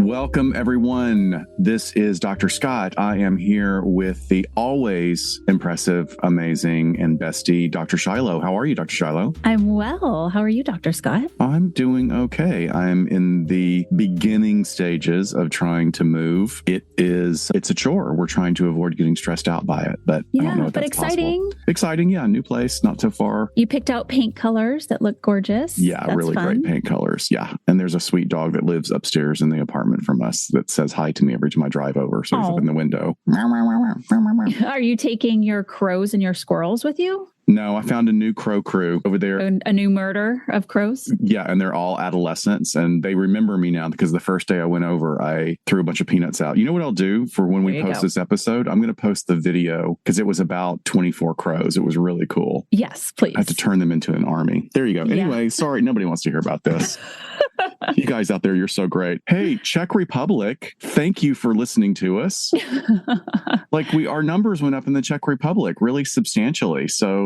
Welcome, everyone. This is Dr. Scott. I am here with the always impressive, amazing, and bestie, Dr. Shiloh. How are you, Dr. Shiloh? I'm well. How are you, Dr. Scott? I'm doing okay. I'm in the beginning stages of trying to move. It's a chore. We're trying to avoid getting stressed out by it, but I don't know if that's exciting. Possible. Exciting, yeah. New place, not so far. You picked out paint colors that look gorgeous. Yeah, that's really fun. Great paint colors. Yeah. And there's a sweet dog that lives upstairs in the apartment from us that says hi to me every time I drive over. So he's up in the window. Are you taking your crows and your squirrels with you? No, I found a new crow crew over there. A new murder of crows? Yeah, and they're all adolescents, and they remember me now because the first day I went over, I threw a bunch of peanuts out. You know what I'll do for when we post this episode? I'm going to post the video because it was about 24 crows. It was really cool. Yes, please. I have to turn them into an army. There you go. Yeah. Anyway, sorry, nobody wants to hear about this. You guys out there, you're so great. Hey, Czech Republic, thank you for listening to us. Our numbers went up in the Czech Republic really substantially. So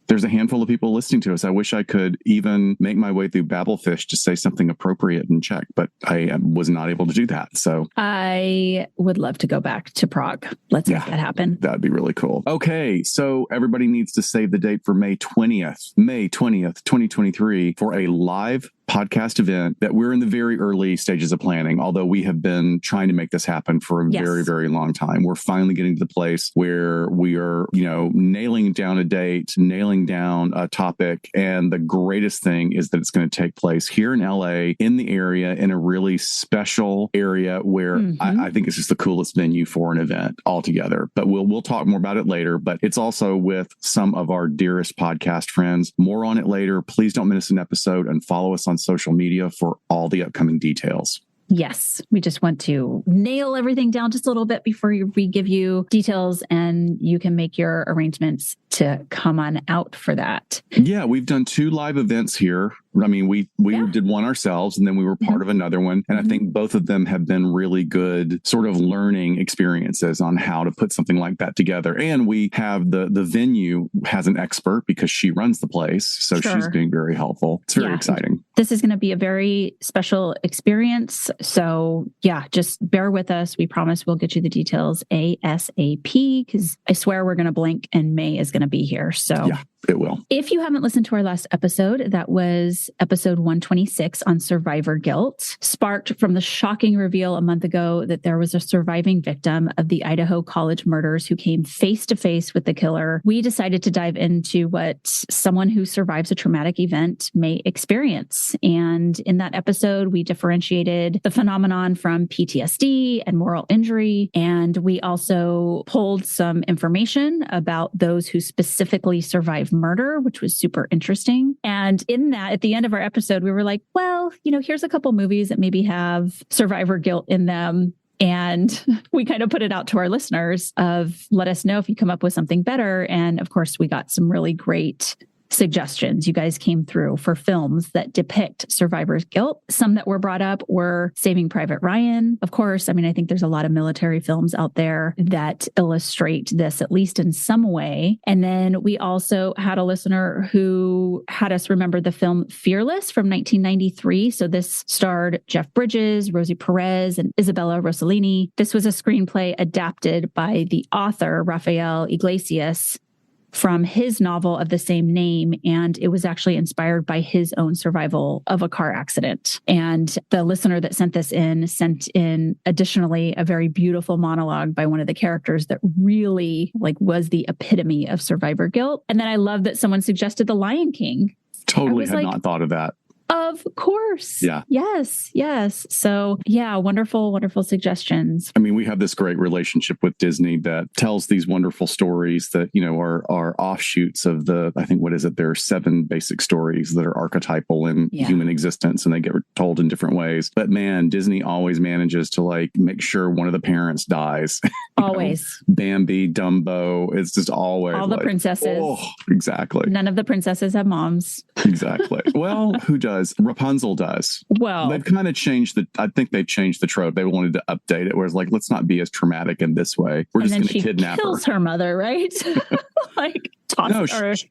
there's a handful of people listening to us. I wish I could even make my way through Babelfish to say something appropriate in Czech, but I was not able to do that. So I would love to go back to Prague. Let's make that happen. That'd be really cool. Okay. So everybody needs to save the date for May 20th, 2023 for a live podcast event that we're in the very early stages of planning, although we have been trying to make this happen for a very, very long time. We're finally getting to the place where we are, nailing down a date, nailing down a topic. And the greatest thing is that it's going to take place here in LA, in the area, in a really special area where I think it's just the coolest venue for an event altogether. But we'll talk more about it later. But it's also with some of our dearest podcast friends. More on it later. Please don't miss an episode and follow us on social media for all the upcoming details. Yes, we just want to nail everything down just a little bit before we give you details, and you can make your arrangements to come on out for that. Yeah, we've done 2 live events here. I mean, we did one ourselves, and then we were part of another one. And I think both of them have been really good sort of learning experiences on how to put something like that together. And we have the venue has an expert because she runs the place. So she's being very helpful. It's very exciting. This is going to be a very special experience. So just bear with us. We promise we'll get you the details ASAP because I swear we're going to blink and May is going to be here. So it will. If you haven't listened to our last episode, that was episode 126 on survivor guilt, sparked from the shocking reveal a month ago that there was a surviving victim of the Idaho college murders who came face to face with the killer. We decided to dive into what someone who survives a traumatic event may experience. And in that episode, we differentiated the phenomenon from PTSD and moral injury. And we also pulled some information about those who specifically survive murder, which was super interesting. And in that, at the end of our episode, we were like, well, here's a couple movies that maybe have survivor guilt in them. And we kind of put it out to our listeners of let us know if you come up with something better. And of course, we got some really great suggestions. You guys came through for films that depict survivor's guilt. Some that were brought up were Saving Private Ryan. Of course, I think there's a lot of military films out there that illustrate this, at least in some way. And then we also had a listener who had us remember the film Fearless from 1993. So this starred Jeff Bridges, Rosie Perez, and Isabella Rossellini. This was a screenplay adapted by the author, Rafael Iglesias, from his novel of the same name. And it was actually inspired by his own survival of a car accident. And the listener that sent in additionally a very beautiful monologue by one of the characters that really was the epitome of survivor guilt. And then I love that someone suggested The Lion King. Totally had not thought of that. Of course. Yeah. Yes. So wonderful, wonderful suggestions. We have this great relationship with Disney that tells these wonderful stories that, are offshoots of there are 7 basic stories that are archetypal in human existence, and they get told in different ways. But man, Disney always manages to make sure one of the parents dies. Always. Bambi, Dumbo. It's just always all the princesses. Oh, exactly. None of the princesses have moms. Exactly. Well, who does? Rapunzel does. Well, they've kind of changed they've changed the trope. They wanted to update it, where it's let's not be as traumatic in this way. We're just going to kidnap her. Kills her mother, right?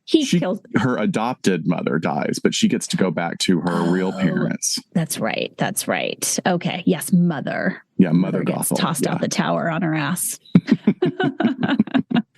kills. Her adopted mother dies, but she gets to go back to her real parents. That's right. Okay. Yes, mother. Yeah, Mother gets Gothel. tossed out the tower on her ass.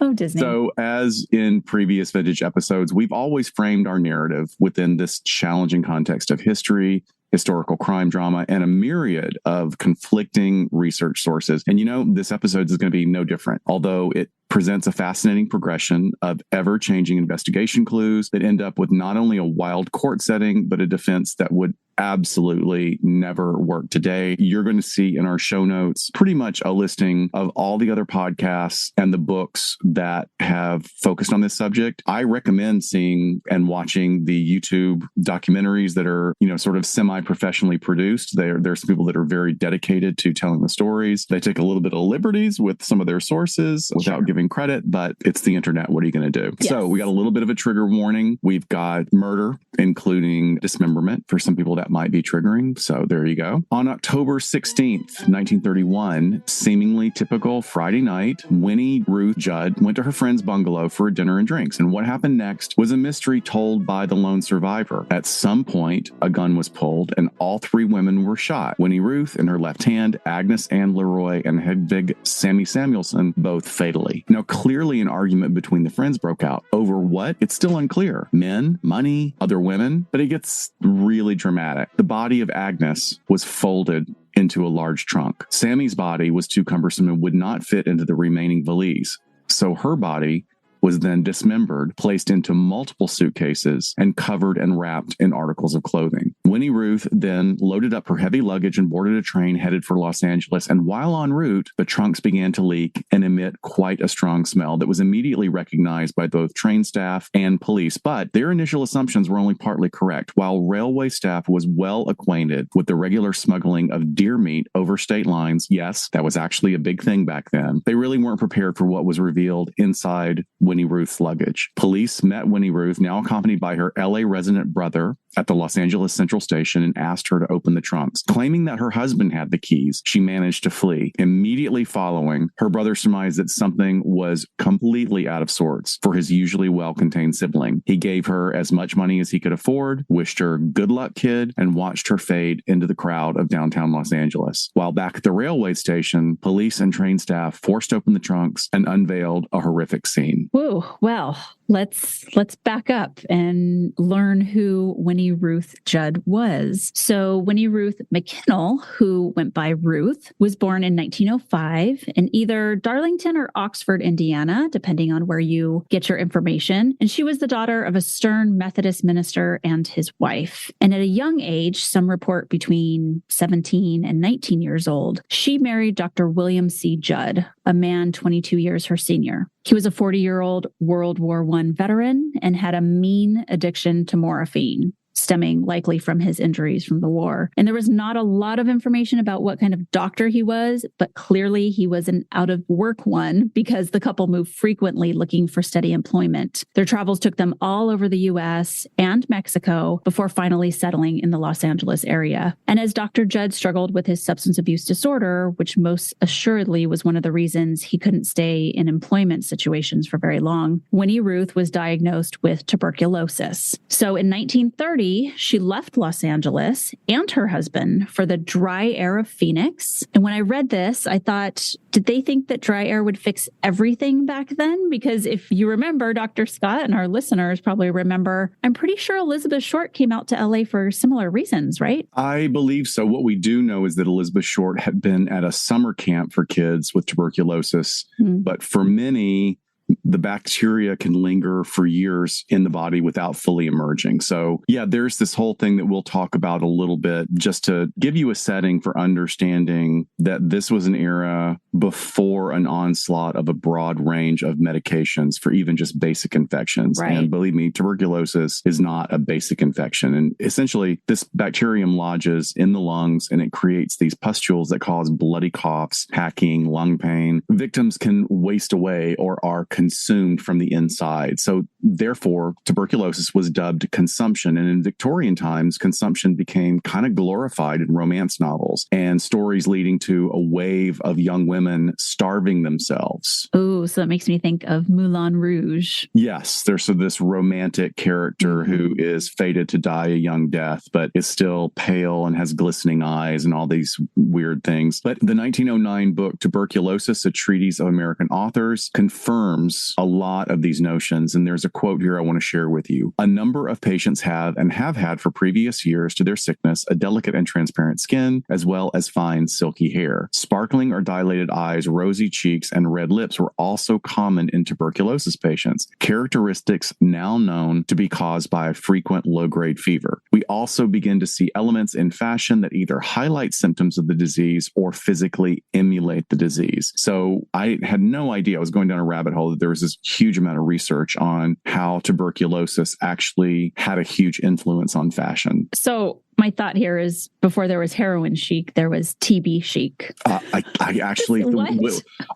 Oh, Disney. So, as in previous vintage episodes, we've always framed our narrative within this challenging context of history, historical crime drama, and a myriad of conflicting research sources. And this episode is going to be no different, although it presents a fascinating progression of ever-changing investigation clues that end up with not only a wild court setting, but a defense that would absolutely never work today. You're going to see in our show notes pretty much a listing of all the other podcasts and the books that have focused on this subject. I recommend seeing and watching the YouTube documentaries that are, sort of semi-professionally produced. There's people that are very dedicated to telling the stories. They take a little bit of liberties with some of their sources without giving credit, but it's the internet. What are you going to do? Yes. So we got a little bit of a trigger warning. We've got murder, including dismemberment for some people that might be triggering. So there you go. On October 16th, 1931, seemingly typical Friday night, Winnie, Ruth, Judd went to her friend's bungalow for a dinner and drinks. And what happened next was a mystery told by the lone survivor. At some point, a gun was pulled and all three women were shot. Winnie Ruth in her left hand, Agnes Ann Leroy, and Hedvig Sammy Samuelson, both fatally. Now, clearly an argument between the friends broke out. Over what? It's still unclear. Men, money, other women, but it gets really dramatic. The body of Agnes was folded into a large trunk. Sammy's body was too cumbersome and would not fit into the remaining valise. So her body was then dismembered, placed into multiple suitcases, and covered and wrapped in articles of clothing. Winnie Ruth then loaded up her heavy luggage and boarded a train headed for Los Angeles. And while en route, the trunks began to leak and emit quite a strong smell that was immediately recognized by both train staff and police. But their initial assumptions were only partly correct. While railway staff was well acquainted with the regular smuggling of deer meat over state lines, yes, that was actually a big thing back then, they really weren't prepared for what was revealed inside Winnie Ruth's luggage. Police met Winnie Ruth, now accompanied by her LA resident brother, at the Los Angeles Central Station and asked her to open the trunks. Claiming that her husband had the keys, she managed to flee. Immediately following, her brother surmised that something was completely out of sorts for his usually well-contained sibling. He gave her as much money as he could afford, wished her good luck, kid, and watched her fade into the crowd of downtown Los Angeles. While back at the railway station, police and train staff forced open the trunks and unveiled a horrific scene. Whoa, well, let's back up and learn who Winnie Ruth Judd was. So Winnie Ruth McKinnell, who went by Ruth, was born in 1905 in either Darlington or Oxford, Indiana, depending on where you get your information. And she was the daughter of a stern Methodist minister and his wife. And at a young age, some report between 17 and 19 years old, she married Dr. William C. Judd, a man 22 years her senior. He was a 40-year-old World War I veteran and had a mean addiction to morphine, stemming likely from his injuries from the war. And there was not a lot of information about what kind of doctor he was, but clearly he was an out-of-work one because the couple moved frequently looking for steady employment. Their travels took them all over the U.S. and Mexico before finally settling in the Los Angeles area. And as Dr. Judd struggled with his substance abuse disorder, which most assuredly was one of the reasons he couldn't stay in employment situations for very long, Winnie Ruth was diagnosed with tuberculosis. So in 1930, she left Los Angeles and her husband for the dry air of Phoenix. And when I read this, I thought, did they think that dry air would fix everything back then? Because if you remember, Dr. Scott and our listeners probably remember, I'm pretty sure Elizabeth Short came out to LA for similar reasons, right? I believe so. What we do know is that Elizabeth Short had been at a summer camp for kids with tuberculosis, but for many, the bacteria can linger for years in the body without fully emerging. So yeah, there's this whole thing that we'll talk about a little bit just to give you a setting for understanding that this was an era before an onslaught of a broad range of medications for even just basic infections. Right. And believe me, tuberculosis is not a basic infection. And essentially this bacterium lodges in the lungs and it creates these pustules that cause bloody coughs, hacking, lung pain. Victims can waste away or are consumed from the inside. So therefore, tuberculosis was dubbed consumption. And in Victorian times, consumption became kind of glorified in romance novels and stories leading to a wave of young women starving themselves. Oh, so that makes me think of Moulin Rouge. Yes, there's this romantic character who is fated to die a young death, but is still pale and has glistening eyes and all these weird things. But the 1909 book, Tuberculosis, A Treatise of American Authors, confirms a lot of these notions. And there's a quote here I want to share with you. A number of patients have and have had for previous years to their sickness a delicate and transparent skin, as well as fine silky hair. Sparkling or dilated eyes, rosy cheeks, and red lips were also common in tuberculosis patients, characteristics now known to be caused by a frequent low-grade fever. We also begin to see elements in fashion that either highlight symptoms of the disease or physically emulate the disease. So I had no idea. I was going down a rabbit hole that there was this huge amount of research on how tuberculosis actually had a huge influence on fashion. So my thought here is before there was heroin chic, there was TB chic. I actually,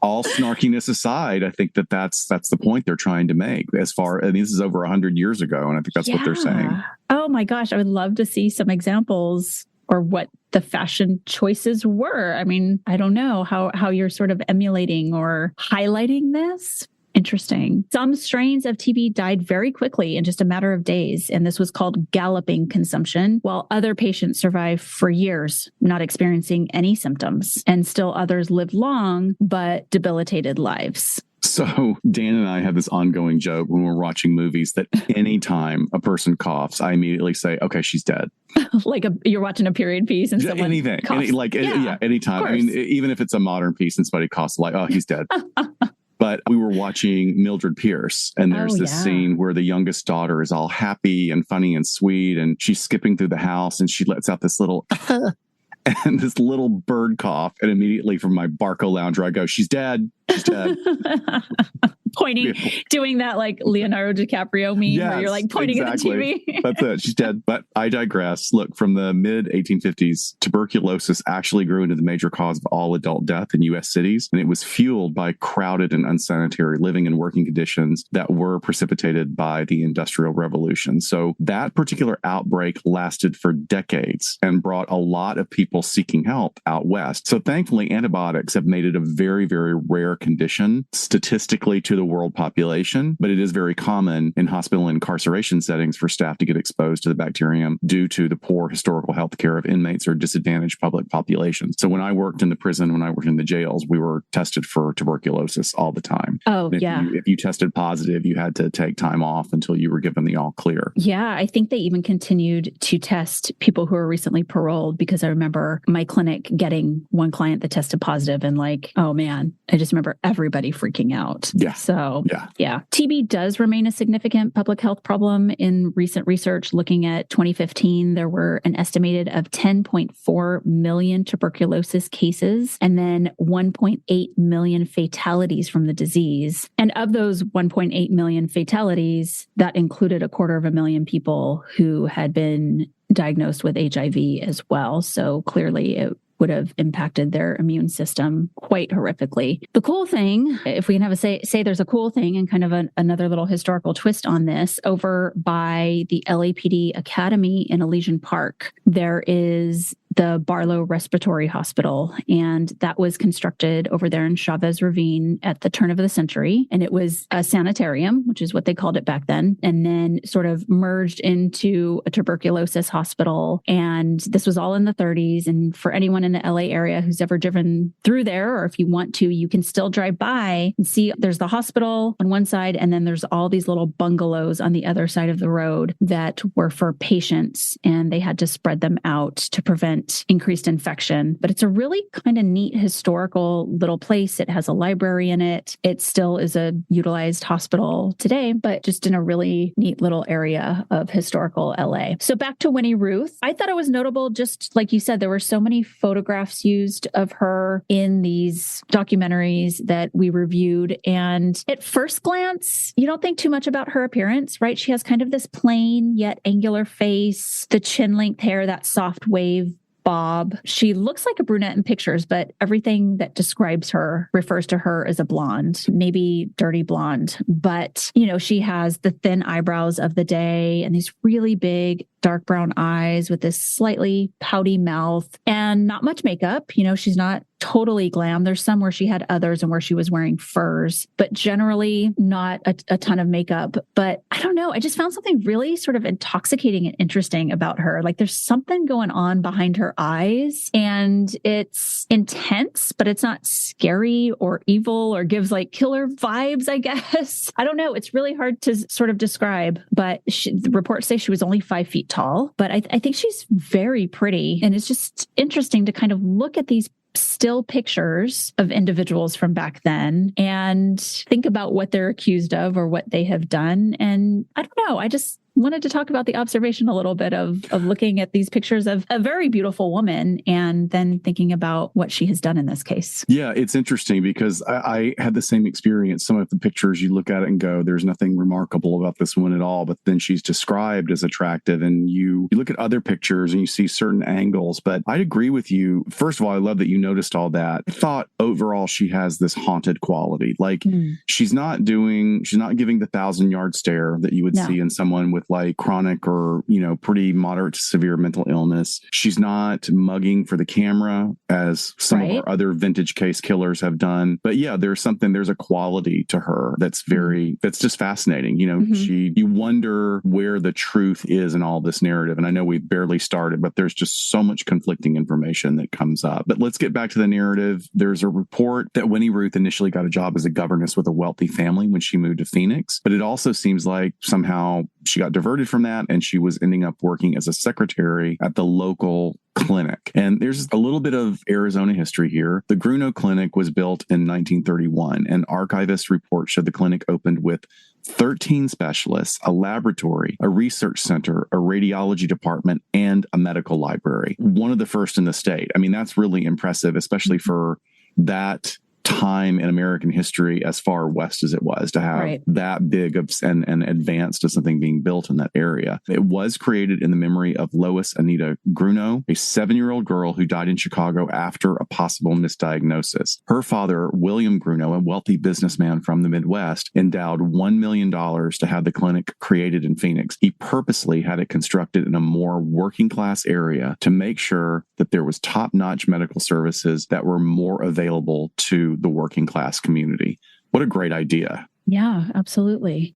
all snarkiness aside, I think that's the point they're trying to make. This is over 100 years ago, and I think that's what they're saying. Oh my gosh, I would love to see some examples or what the fashion choices were. I mean, I don't know how you're sort of emulating or highlighting this. Interesting. Some strains of TB died very quickly in just a matter of days, and this was called galloping consumption, while other patients survived for years, not experiencing any symptoms, and still others lived long but debilitated lives. So Dan and I have this ongoing joke when we're watching movies that anytime a person coughs, I immediately say, okay, she's dead. Like you're watching a period piece and someone anything, coughs. Anytime. I mean, even if it's a modern piece and somebody coughs, like, oh, he's dead. But we were watching Mildred Pierce, and there's this scene where the youngest daughter is all happy and funny and sweet, and she's skipping through the house, and she lets out this little and this little bird cough, and immediately from my Barco lounger, I go, she's dead. She's dead. Pointing, doing that like Leonardo DiCaprio meme where you're like pointing at the TV. That's it. She's dead. But I digress. Look, from the mid 1850s, tuberculosis actually grew into the major cause of all adult death in U.S. cities. And it was fueled by crowded and unsanitary living and working conditions that were precipitated by the Industrial Revolution. So that particular outbreak lasted for decades and brought a lot of people seeking help out west. So thankfully, antibiotics have made it a very, very rare condition statistically to the world population, but it is very common in hospital and incarceration settings for staff to get exposed to the bacterium due to the poor historical health care of inmates or disadvantaged public populations. So when I worked in the prison, when I worked in the jails, we were tested for tuberculosis all the time. Oh, If you tested positive, you had to take time off until you were given the all clear. Yeah, I think they even continued to test people who were recently paroled, because I remember my clinic getting one client that tested positive and like, oh man, I just remember everybody freaking out. Yeah. So yeah. TB does remain a significant public health problem. In recent research looking at 2015, there were an estimated of 10.4 million tuberculosis cases and then 1.8 million fatalities from the disease. And of those 1.8 million fatalities, that included 250,000 people who had been diagnosed with HIV as well. So clearly it would have impacted their immune system quite horrifically. The cool thing, if we can have a say there's a cool thing and kind of another little historical twist on this, over by the LAPD Academy in Elysian Park, there is the Barlow Respiratory Hospital, and that was constructed over there in Chavez Ravine at the turn of the century. And it was a sanitarium, which is what they called it back then, and then sort of merged into a tuberculosis hospital. And this was all in the 30s. And for anyone in the LA area who's ever driven through there, or if you want to, you can still drive by and see there's the hospital on one side, and then there's all these little bungalows on the other side of the road that were for patients, and they had to spread them out to prevent increased infection. But it's a really kind of neat historical little place. It has a library in it. It still is a utilized hospital today, but just in a really neat little area of historical LA. So back to Winnie Ruth. I thought it was notable, just like you said, there were so many photographs used of her in these documentaries that we reviewed. And at first glance, you don't think too much about her appearance, right? She has kind of this plain yet angular face, the chin length hair, that soft wave bob. She looks like a brunette in pictures, but everything that describes her refers to her as a blonde, maybe dirty blonde. But, she has the thin eyebrows of the day and these really big dark brown eyes with this slightly pouty mouth and not much makeup. She's not totally glam. There's some where she had others and where she was wearing furs, but generally not a ton of makeup. But I don't know. I just found something really sort of intoxicating and interesting about her. Like there's something going on behind her eyes and it's intense, but it's not scary or evil or gives like killer vibes, I guess. I don't know. It's really hard to sort of describe, but the reports say she was only 5 feet tall, but I think she's very pretty. And it's just interesting to kind of look at these still pictures of individuals from back then and think about what they're accused of or what they have done. And I don't know, I just wanted to talk about the observation a little bit of looking at these pictures of a very beautiful woman and then thinking about what she has done in this case. Yeah, it's interesting because I had the same experience. Some of the pictures you look at it and go, there's nothing remarkable about this one at all, but then she's described as attractive and you look at other pictures and you see certain angles. But I'd agree with you. First of all, I love that you noticed all that. I thought overall she has this haunted quality. Like she's not giving the 1,000-yard stare that you would see in someone with like chronic or, pretty moderate to severe mental illness. She's not mugging for the camera as some of our other vintage case killers have done. But yeah, there's a quality to her that's just fascinating. You wonder where the truth is in all this narrative. And I know we've barely started, but there's just so much conflicting information that comes up. But let's get back to the narrative. There's a report that Winnie Ruth initially got a job as a governess with a wealthy family when she moved to Phoenix. But it also seems like somehow she got diverted from that and she was ending up working as a secretary at the local clinic. And there's a little bit of Arizona history here. The Grunow Clinic was built in 1931, and archivist reports show the clinic opened with 13 specialists, a laboratory, a research center, a radiology department, and a medical library. One of the first in the state. I mean, that's really impressive, especially for that time in American history as far west as it was to have that big of and advanced to something being built in that area. It was created in the memory of Lois Anita Grunow, a 7-year-old girl who died in Chicago after a possible misdiagnosis. Her father, William Grunow, a wealthy businessman from the Midwest, endowed $1 million to have the clinic created in Phoenix. He purposely had it constructed in a more working class area to make sure that there was top-notch medical services that were more available to the working class community. What a great idea. Yeah, absolutely.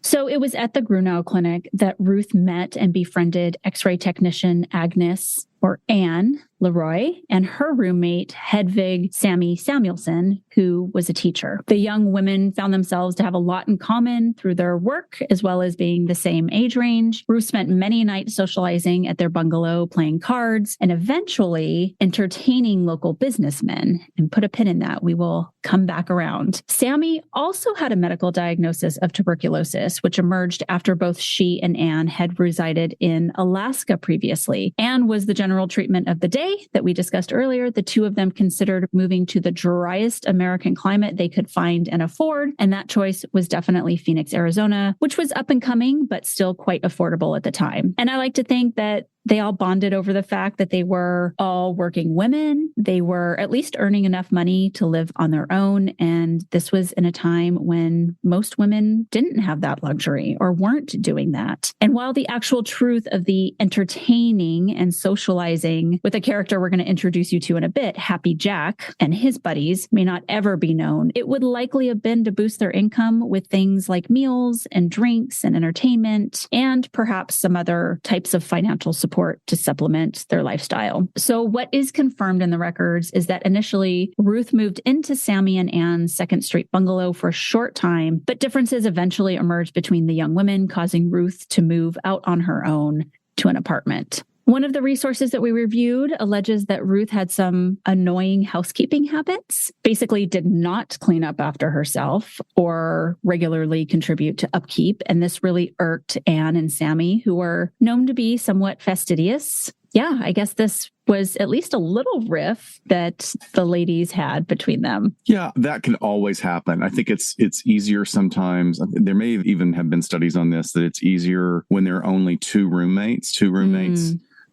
So it was at the Grunow Clinic that Ruth met and befriended X-ray technician Agnes, or Anne, Leroy, and her roommate, Hedvig Sammy Samuelson, who was a teacher. The young women found themselves to have a lot in common through their work, as well as being the same age range. Ruth spent many nights socializing at their bungalow, playing cards, and eventually entertaining local businessmen. And put a pin in that. We will come back around. Sammy also had a medical diagnosis of tuberculosis, which emerged after both she and Anne had resided in Alaska previously. Anne was the general treatment of the day that we discussed earlier. The two of them considered moving to the driest American climate they could find and afford. And that choice was definitely Phoenix, Arizona, which was up and coming, but still quite affordable at the time. And I like to think that they all bonded over the fact that they were all working women. They were at least earning enough money to live on their own. And this was in a time when most women didn't have that luxury or weren't doing that. And while the actual truth of the entertaining and socializing with a character we're going to introduce you to in a bit, Happy Jack, and his buddies may not ever be known, it would likely have been to boost their income with things like meals and drinks and entertainment, and perhaps some other types of financial support to supplement their lifestyle. So what is confirmed in the records is that initially Ruth moved into Sammy and Anne's Second Street bungalow for a short time, but differences eventually emerged between the young women, causing Ruth to move out on her own to an apartment. One of the resources that we reviewed alleges that Ruth had some annoying housekeeping habits, basically did not clean up after herself or regularly contribute to upkeep. And this really irked Anne and Sammy, who were known to be somewhat fastidious. Yeah, I guess this was at least a little riff that the ladies had between them. Yeah, that can always happen. I think it's easier sometimes. There may even have been studies on this, that it's easier when there are only two roommates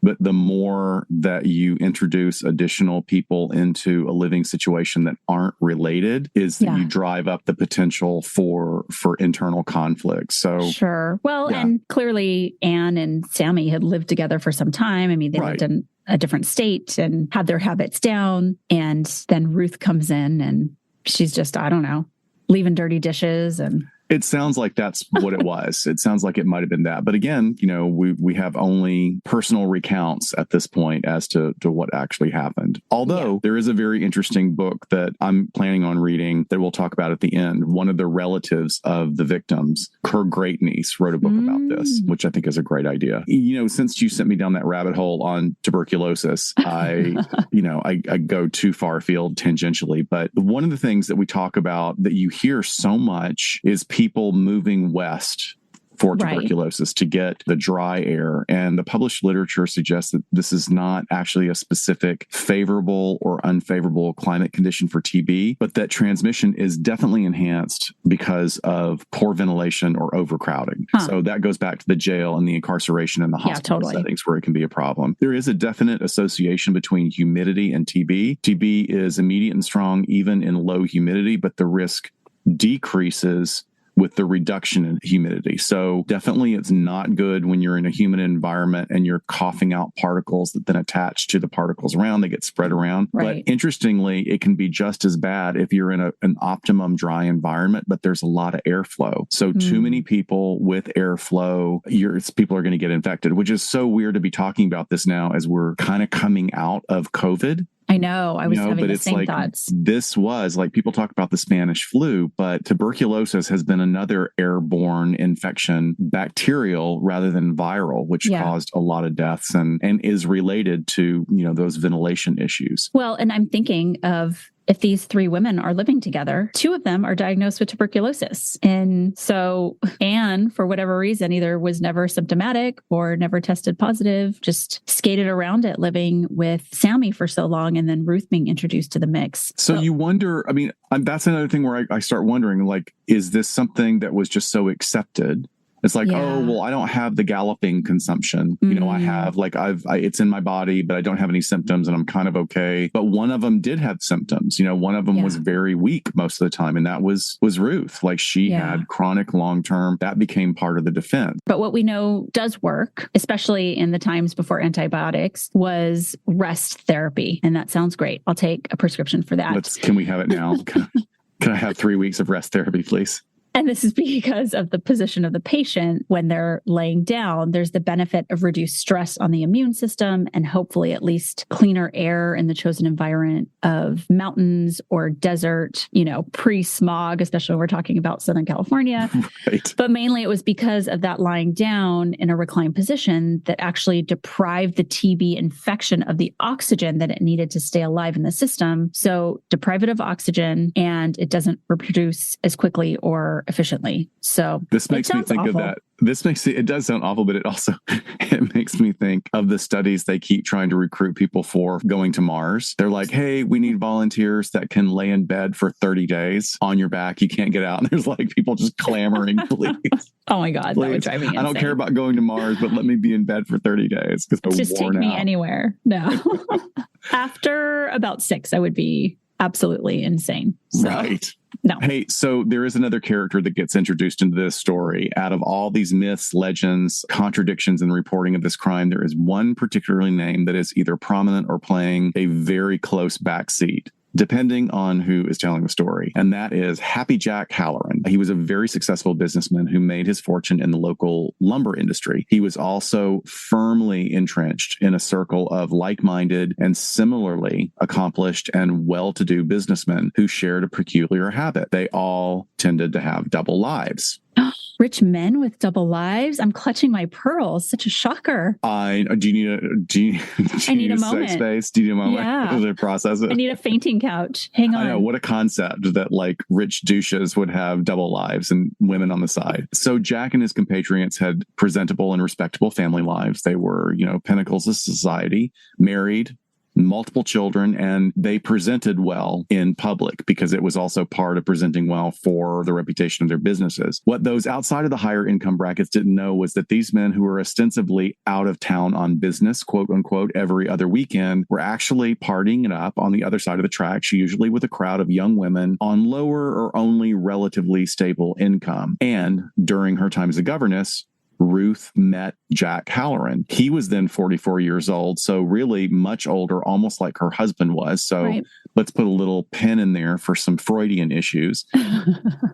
But the more that you introduce additional people into a living situation that aren't related, is that you drive up the potential for internal conflict. So sure. Well, and clearly Anne and Sammy had lived together for some time. I mean, they lived in a different state and had their habits down. And then Ruth comes in and she's just, I don't know, leaving dirty dishes and... It sounds like that's what it was. It sounds like it might have been that. But again, we have only personal recounts at this point as to what actually happened. Although there is a very interesting book that I'm planning on reading that we'll talk about at the end. One of the relatives of the victims, her great niece, wrote a book about this, which I think is a great idea. Since you sent me down that rabbit hole on tuberculosis, I go too far afield tangentially. But one of the things that we talk about that you hear so much is people moving west for tuberculosis to get the dry air. And the published literature suggests that this is not actually a specific favorable or unfavorable climate condition for TB, but that transmission is definitely enhanced because of poor ventilation or overcrowding. So that goes back to the jail and the incarceration and the hospital settings where it can be a problem. There is a definite association between humidity and TB. TB is immediate and strong even in low humidity, but the risk decreases with the reduction in humidity. So definitely it's not good when you're in a humid environment and you're coughing out particles that then attach to the particles around, they get spread around. But interestingly, it can be just as bad if you're in an optimum dry environment, but there's a lot of airflow. So too many people with airflow, people are going to get infected, which is so weird to be talking about this now as we're kind of coming out of COVID. I know. I was having the same thoughts. This was like people talk about the Spanish flu, but tuberculosis has been another airborne infection, bacterial rather than viral, which caused a lot of deaths and is related to, those ventilation issues. Well, and I'm thinking of if these three women are living together, two of them are diagnosed with tuberculosis. And so Anne, for whatever reason, either was never symptomatic or never tested positive, just skated around it living with Sammy for so long, and then Ruth being introduced to the mix. So you wonder, that's another thing where I start wondering, is this something that was just so accepted? It's like, I don't have the galloping consumption. I have it's in my body, but I don't have any symptoms and I'm kind of okay. But one of them did have symptoms. One of them was very weak most of the time. And that was Ruth. She had chronic long-term, that became part of the defense. But what we know does work, especially in the times before antibiotics, was rest therapy. And that sounds great. I'll take a prescription for that. Can we have it now? Can I have 3 weeks of rest therapy, please? And this is because of the position of the patient when they're laying down. There's the benefit of reduced stress on the immune system and hopefully at least cleaner air in the chosen environment of mountains or desert, pre-smog, especially when we're talking about Southern California. Right. But mainly it was because of that lying down in a reclined position that actually deprived the TB infection of the oxygen that it needed to stay alive in the system. So deprive it of oxygen and it doesn't reproduce as quickly or efficiently. So this makes me think awful. Of that. It does sound awful, but it makes me think of the studies they keep trying to recruit people for going to Mars. They're like, hey, we need volunteers that can lay in bed for 30 days on your back. You can't get out. And there's people just clamoring, please. Oh my God, please. That would drive me insane. I don't care about going to Mars, but let me be in bed for 30 days. Just take me anywhere. No. After about 6, I would be absolutely insane. So. Right. No. Hey, so there is another character that gets introduced into this story. Out of all these myths, legends, contradictions in the reporting of this crime, there is one particularly named that is either prominent or playing a very close backseat, depending on who is telling the story. And that is Happy Jack Halloran. He was a very successful businessman who made his fortune in the local lumber industry. He was also firmly entrenched in a circle of like-minded and similarly accomplished and well-to-do businessmen who shared a peculiar habit. They all tended to have double lives. Rich men with double lives? I'm clutching my pearls. Such a shocker. I need a moment. Safe space? Do you need a moment to process it? I need a fainting couch. Hang on. I know, what a concept that rich douches would have double lives and women on the side. So Jack and his compatriots had presentable and respectable family lives. They were, pinnacles of society, married, multiple children, and they presented well in public because it was also part of presenting well for the reputation of their businesses. What those outside of the higher income brackets didn't know was that these men who were ostensibly out of town on business, quote unquote, every other weekend, were actually partying it up on the other side of the tracks, usually with a crowd of young women on lower or only relatively stable income. And during her time as a governess, Ruth met Jack Halloran. He was then 44 years old, so really much older, almost like her husband was. So let's put a little pin in there for some Freudian issues,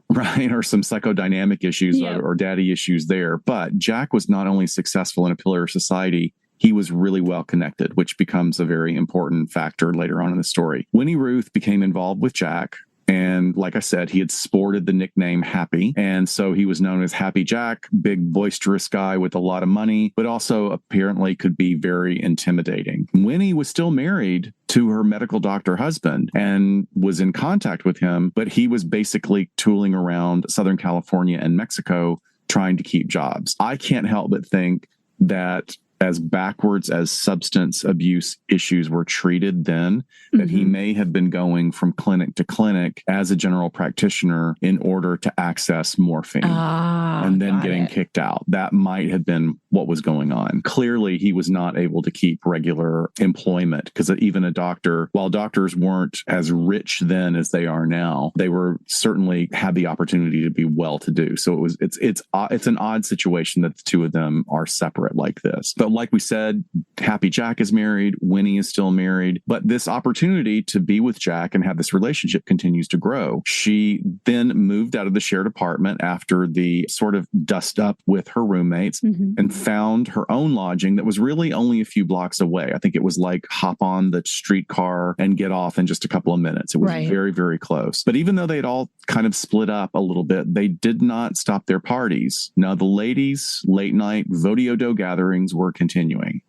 right? Or some psychodynamic issues or daddy issues there. But Jack was not only successful in a pillar of society, he was really well connected, which becomes a very important factor later on in the story. Winnie Ruth became involved with Jack. And like I said, he had sported the nickname Happy. And so he was known as Happy Jack, big boisterous guy with a lot of money, but also apparently could be very intimidating. Winnie was still married to her medical doctor husband and was in contact with him, but he was basically tooling around Southern California and Mexico trying to keep jobs. I can't help but think that as backwards as substance abuse issues were treated then, that he may have been going from clinic to clinic as a general practitioner in order to access morphine and then getting kicked out. That might have been what was going on. Clearly, he was not able to keep regular employment because even a doctor, while doctors weren't as rich then as they are now, they were certainly had the opportunity to be well-to-do. So it's an odd situation that the two of them are separate like this. But like we said, Happy Jack is married, Winnie is still married, but this opportunity to be with Jack and have this relationship continues to grow. She then moved out of the shared apartment after the sort of dust up with her roommates and found her own lodging that was really only a few blocks away. I think it was like hop on the streetcar and get off in just a couple of minutes. It was very, very close. But even though they had all kind of split up a little bit, they did not stop their parties. Now, the ladies' late night Vodiodo gatherings were continuing.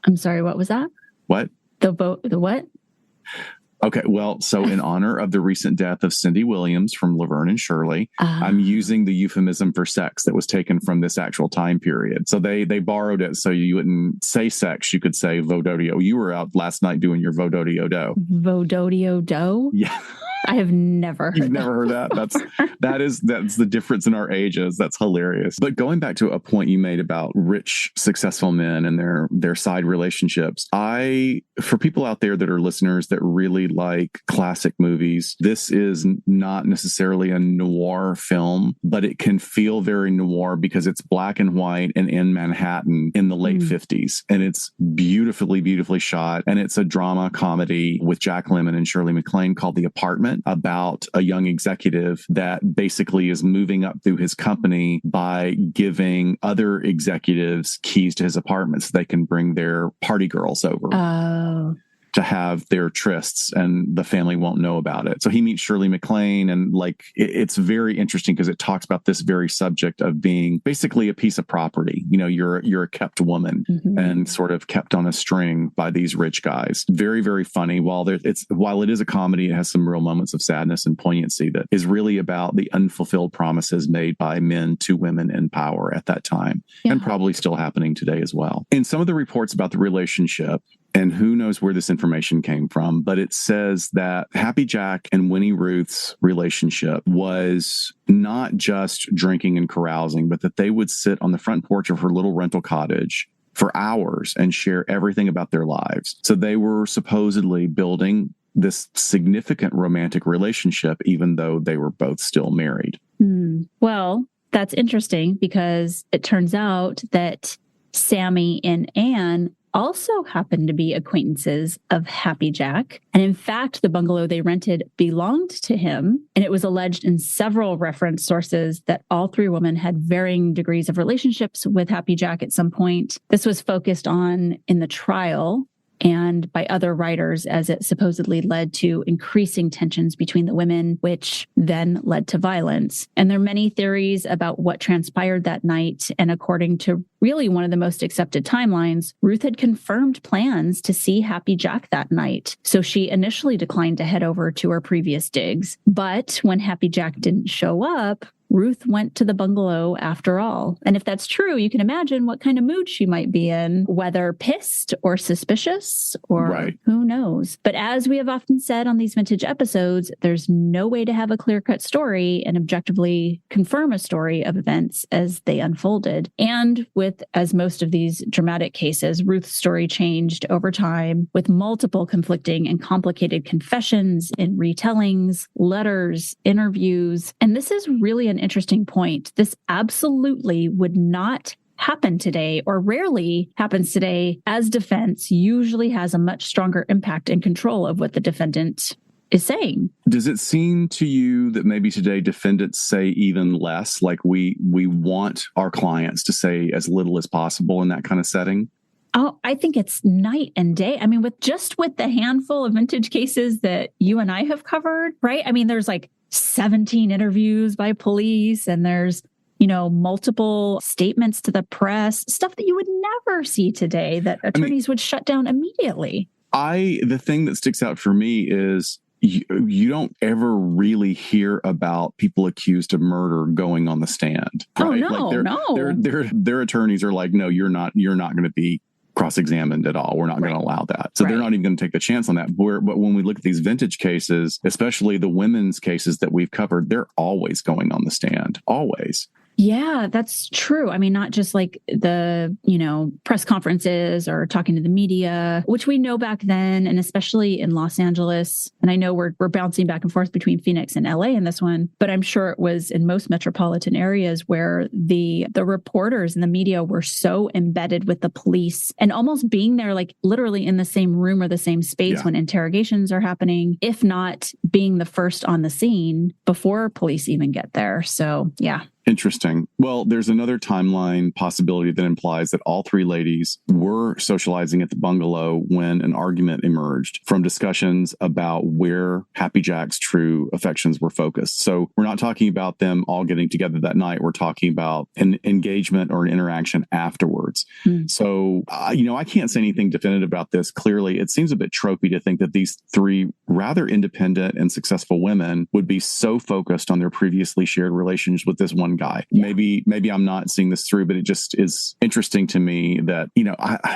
I'm sorry, what was that? What? The what? Okay, well, so in honor of the recent death of Cindy Williams from Laverne and Shirley, I'm using the euphemism for sex that was taken from this actual time period. So they borrowed it so you wouldn't say sex, you could say Vododio. You were out last night doing your Vododio-do. Vododio-do? Yeah. I have never heard You've never heard that? That's the difference in our ages. That's hilarious. But going back to a point you made about rich, successful men and their side relationships, for people out there that are listeners that really like classic movies, this is not necessarily a noir film, but it can feel very noir because it's black and white and in Manhattan in the late 50s. And it's beautifully, beautifully shot. And it's a drama comedy with Jack Lemmon and Shirley MacLaine called The Apartment, about a young executive that basically is moving up through his company by giving other executives keys to his apartment so they can bring their party girls over. To have their trysts, and the family won't know about it. So he meets Shirley MacLaine, and it's very interesting because it talks about this very subject of being basically a piece of property. You know, you're a kept woman and sort of kept on a string by these rich guys. Very, very funny. While it is a comedy, it has some real moments of sadness and poignancy that is really about the unfulfilled promises made by men to women in power at that time, and probably still happening today as well. In some of the reports about the relationship, and who knows where this information came from, but it says that Happy Jack and Winnie Ruth's relationship was not just drinking and carousing, but that they would sit on the front porch of her little rental cottage for hours and share everything about their lives. So they were supposedly building this significant romantic relationship, even though they were both still married. Well, that's interesting because it turns out that Sammy and Anne also happened to be acquaintances of Happy Jack. And in fact, the bungalow they rented belonged to him. And it was alleged in several reference sources that all three women had varying degrees of relationships with Happy Jack at some point. This was focused on in the trial and by other writers as it supposedly led to increasing tensions between the women, which then led to violence. And there are many theories about what transpired that night. And according to really one of the most accepted timelines, Ruth had confirmed plans to see Happy Jack that night. So she initially declined to head over to her previous digs. But when Happy Jack didn't show up, Ruth went to the bungalow after all. And if that's true, you can imagine what kind of mood she might be in, whether pissed or suspicious or who knows. But as we have often said on these vintage episodes, there's no way to have a clear-cut story and objectively confirm a story of events as they unfolded. And with, as most of these dramatic cases, Ruth's story changed over time with multiple conflicting and complicated confessions and retellings, letters, interviews. And this is really an interesting point. This absolutely would not happen today, or rarely happens today, as defense usually has a much stronger impact and control of what the defendant is saying. Does it seem to you that maybe today defendants say even less, like we want our clients to say as little as possible in that kind of setting? Oh, I think it's night and day. I mean, with the handful of vintage cases that you and I have covered, right? I mean, there's like 17 interviews by police, and there's, multiple statements to the press, stuff that you would never see today that attorneys would shut down immediately. The thing that sticks out for me is you don't ever really hear about people accused of murder going on the stand. Right? Oh, no, no. Their attorneys are like, no, you're not going to be cross-examined at all. We're not going to allow that. So they're not even going to take the chance on that. But when we look at these vintage cases, especially the women's cases that we've covered, they're always going on the stand. Always. Yeah, that's true. I mean, not just like the, press conferences or talking to the media, which we know back then, and especially in Los Angeles. And I know we're bouncing back and forth between Phoenix and LA in this one, but I'm sure it was in most metropolitan areas where the reporters and the media were so embedded with the police and almost being there, like literally in the same room or the same space when interrogations are happening, if not being the first on the scene before police even get there. So, yeah. Interesting. Well, there's another timeline possibility that implies that all three ladies were socializing at the bungalow when an argument emerged from discussions about where Happy Jack's true affections were focused. So we're not talking about them all getting together that night. We're talking about an engagement or an interaction afterwards. So, I can't say anything definitive about this. Clearly, it seems a bit tropey to think that these three rather independent and successful women would be so focused on their previously shared relations with this one guy. Maybe I'm not seeing this through, but it just is interesting to me that,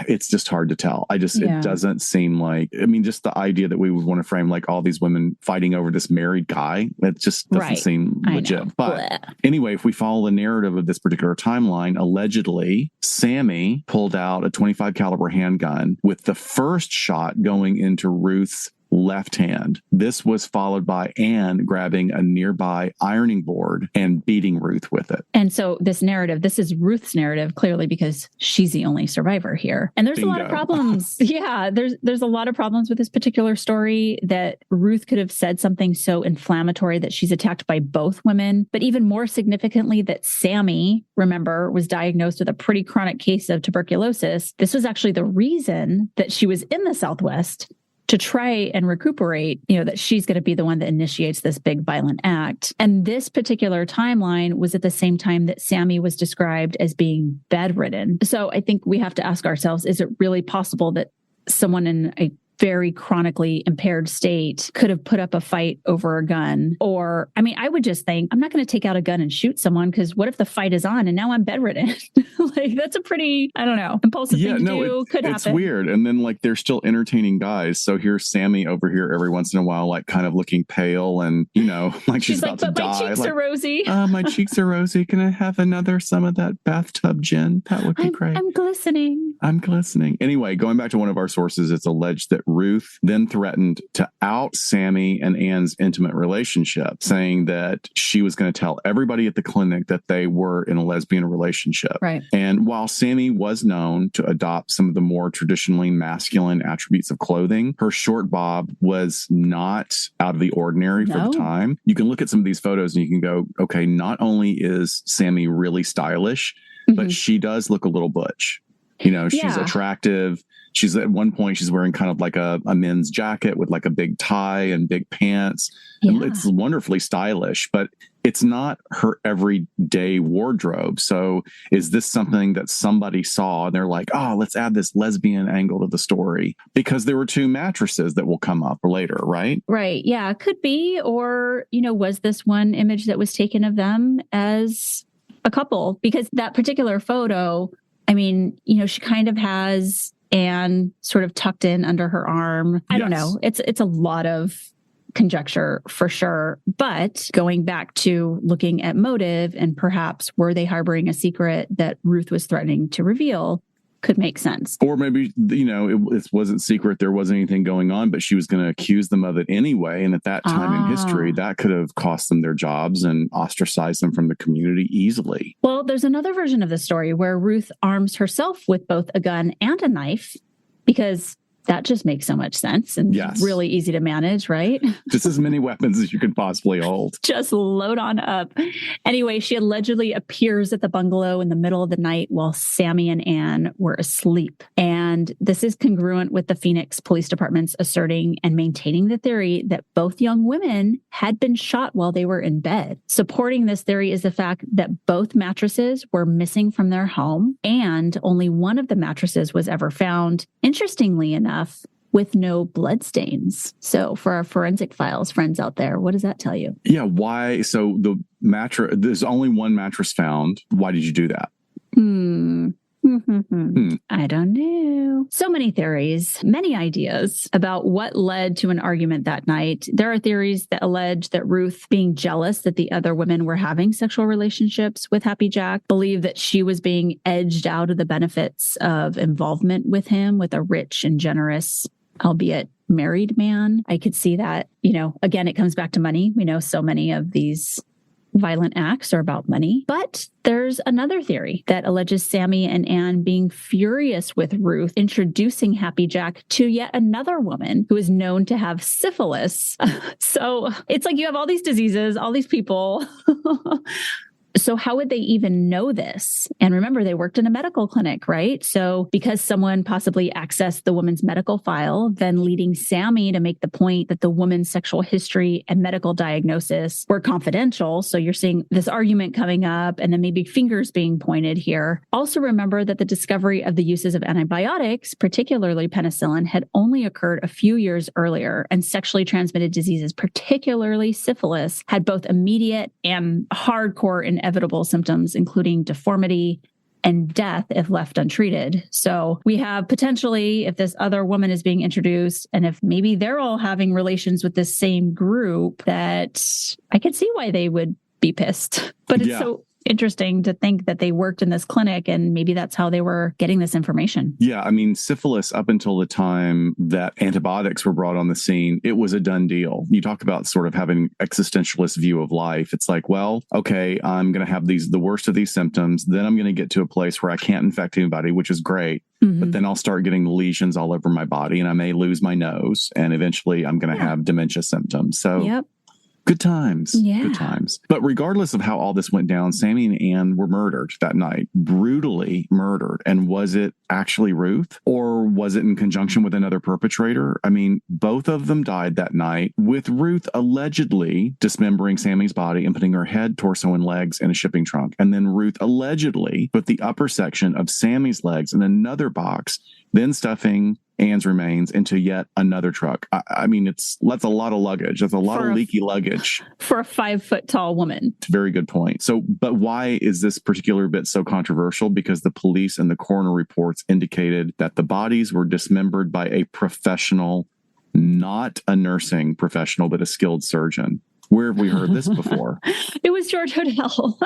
it's just hard to tell. It doesn't seem like, just the idea that we would want to frame like all these women fighting over this married guy, it just doesn't seem legit. But anyway, if we follow the narrative of this particular timeline, allegedly Sammy pulled out a 25 caliber handgun with the first shot going into Ruth's left hand. This was followed by Anne grabbing a nearby ironing board and beating Ruth with it. And so this is Ruth's narrative, clearly, because she's the only survivor here. And there's a lot of problems. There's a lot of problems with this particular story, that Ruth could have said something so inflammatory that she's attacked by both women. But even more significantly, that Sammy, remember, was diagnosed with a pretty chronic case of tuberculosis. This was actually the reason that she was in the Southwest, to try and recuperate, that she's going to be the one that initiates this big violent act. And this particular timeline was at the same time that Sammy was described as being bedridden. So I think we have to ask ourselves, is it really possible that someone in a very chronically impaired state could have put up a fight over a gun? Or, I would just think, I'm not going to take out a gun and shoot someone, because what if the fight is on and now I'm bedridden? Like, that's a pretty, impulsive thing to do. Could happen. It's weird. And then they're still entertaining guys. So here's Sammy over here every once in a while, like kind of looking pale and, like she's about to die. My cheeks are rosy. My cheeks are rosy. Can I have some of that bathtub gin? That would be great. I'm glistening. Anyway, going back to one of our sources, it's alleged that Ruth then threatened to out Sammy and Anne's intimate relationship, saying that she was going to tell everybody at the clinic that they were in a lesbian relationship. Right. And while Sammy was known to adopt some of the more traditionally masculine attributes of clothing, her short bob was not out of the ordinary for the time. You can look at some of these photos and you can go, okay, not only is Sammy really stylish, but she does look a little butch. She's attractive. She's at one point, she's wearing kind of like a men's jacket with like a big tie and big pants. Yeah. It's wonderfully stylish, but it's not her everyday wardrobe. So is this something that somebody saw and they're like, oh, let's add this lesbian angle to the story? Because there were two mattresses that will come up later, right? Right. Yeah, could be. Or, was this one image that was taken of them as a couple? Because that particular photo, she kind of has Anne sort of tucked in under her arm. I don't know. It's a lot of conjecture for sure. But going back to looking at motive and perhaps were they harboring a secret that Ruth was threatening to reveal could make sense. Or maybe, it wasn't secret. There wasn't anything going on, but she was going to accuse them of it anyway. And at that time in history, that could have cost them their jobs and ostracized them from the community easily. Well, there's another version of the story where Ruth arms herself with both a gun and a knife because that just makes so much sense and really easy to manage, right? Just as many weapons as you can possibly hold. Just load on up. Anyway, she allegedly appears at the bungalow in the middle of the night while Sammy and Anne were asleep. And this is congruent with the Phoenix Police Department's asserting and maintaining the theory that both young women had been shot while they were in bed. Supporting this theory is the fact that both mattresses were missing from their home and only one of the mattresses was ever found. Interestingly enough, with no bloodstains. So for our forensic files friends out there, what does that tell you? Yeah, why? So the mattress, there's only one mattress found. Why did you do that? I don't know. So many theories, many ideas about what led to an argument that night. There are theories that allege that Ruth, being jealous that the other women were having sexual relationships with Happy Jack, believed that she was being edged out of the benefits of involvement with him, with a rich and generous, albeit married man. I could see that, again, it comes back to money. We know so many of these violent acts are about money. But there's another theory that alleges Sammy and Anne being furious with Ruth, introducing Happy Jack to yet another woman who is known to have syphilis. So it's like you have all these diseases, all these people. So how would they even know this? And remember, they worked in a medical clinic, right? So because someone possibly accessed the woman's medical file, then leading Sammy to make the point that the woman's sexual history and medical diagnosis were confidential. So you're seeing this argument coming up and then maybe fingers being pointed here. Also remember that the discovery of the uses of antibiotics, particularly penicillin, had only occurred a few years earlier, and sexually transmitted diseases, particularly syphilis, had both immediate and hardcore inevitable symptoms, including deformity and death if left untreated. So we have potentially, if this other woman is being introduced and if maybe they're all having relations with this same group, that I could see why they would be pissed. But it's so interesting to think that they worked in this clinic and maybe that's how they were getting this information. Yeah, syphilis, up until the time that antibiotics were brought on the scene, it was a done deal. You talk about sort of having existentialist view of life. It's like, well, okay, I'm going to have the worst of these symptoms. Then I'm going to get to a place where I can't infect anybody, which is great. Mm-hmm. But then I'll start getting lesions all over my body and I may lose my nose. And eventually I'm going to have dementia symptoms. So good times. Yeah. Good times. But regardless of how all this went down, Sammy and Anne were murdered that night, brutally murdered. And was it actually Ruth, or was it in conjunction with another perpetrator? Both of them died that night, with Ruth allegedly dismembering Sammy's body and putting her head, torso, and legs in a shipping trunk. And then Ruth allegedly put the upper section of Sammy's legs in another box, then stuffing Anne's remains into yet another truck. That's a lot of luggage. That's a lot of leaky luggage. For a 5-foot tall woman. It's a very good point. So, but why is this particular bit so controversial? Because the police and the coroner reports indicated that the bodies were dismembered by a professional, not a nursing professional, but a skilled surgeon. Where have we heard this before? It was George Hodel.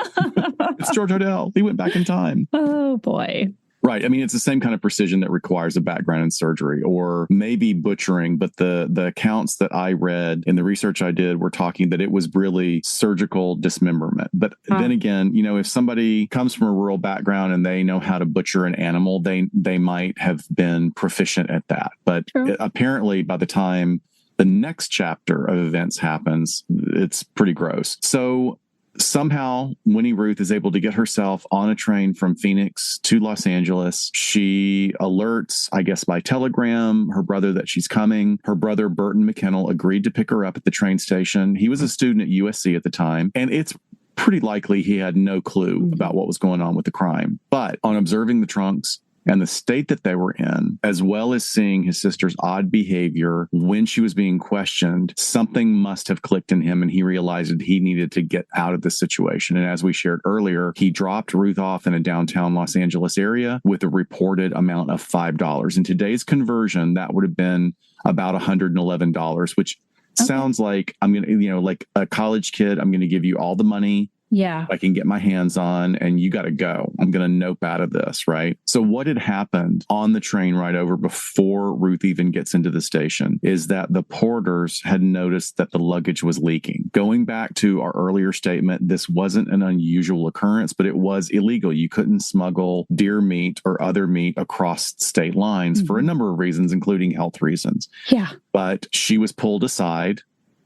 It's George Hodel. He went back in time. Oh, boy. Right. It's the same kind of precision that requires a background in surgery, or maybe butchering. But the accounts that I read and the research I did were talking that it was really surgical dismemberment. But then again, if somebody comes from a rural background and they know how to butcher an animal, they might have been proficient at that. But apparently by the time the next chapter of events happens, it's pretty gross. So somehow Winnie Ruth is able to get herself on a train from Phoenix to Los Angeles. She alerts, I guess by telegram, her brother that she's coming. Her brother, Burton McKennell, agreed to pick her up at the train station. He was a student at USC at the time, and it's pretty likely he had no clue about what was going on with the crime. But on observing the trunks and the state that they were in, as well as seeing his sister's odd behavior when she was being questioned, something must have clicked in him, and he realized that he needed to get out of this situation. And as we shared earlier, he dropped Ruth off in a downtown Los Angeles area with a reported amount of $5. In today's conversion, that would have been about $111, which sounds like I'm going to, like a college kid, I'm going to give you all the money I can get my hands on, and you got to go. I'm going to nope out of this, right? So what had happened on the train ride over before Ruth even gets into the station is that the porters had noticed that the luggage was leaking. Going back to our earlier statement, this wasn't an unusual occurrence, but it was illegal. You couldn't smuggle deer meat or other meat across state lines for a number of reasons, including health reasons. Yeah. But she was pulled aside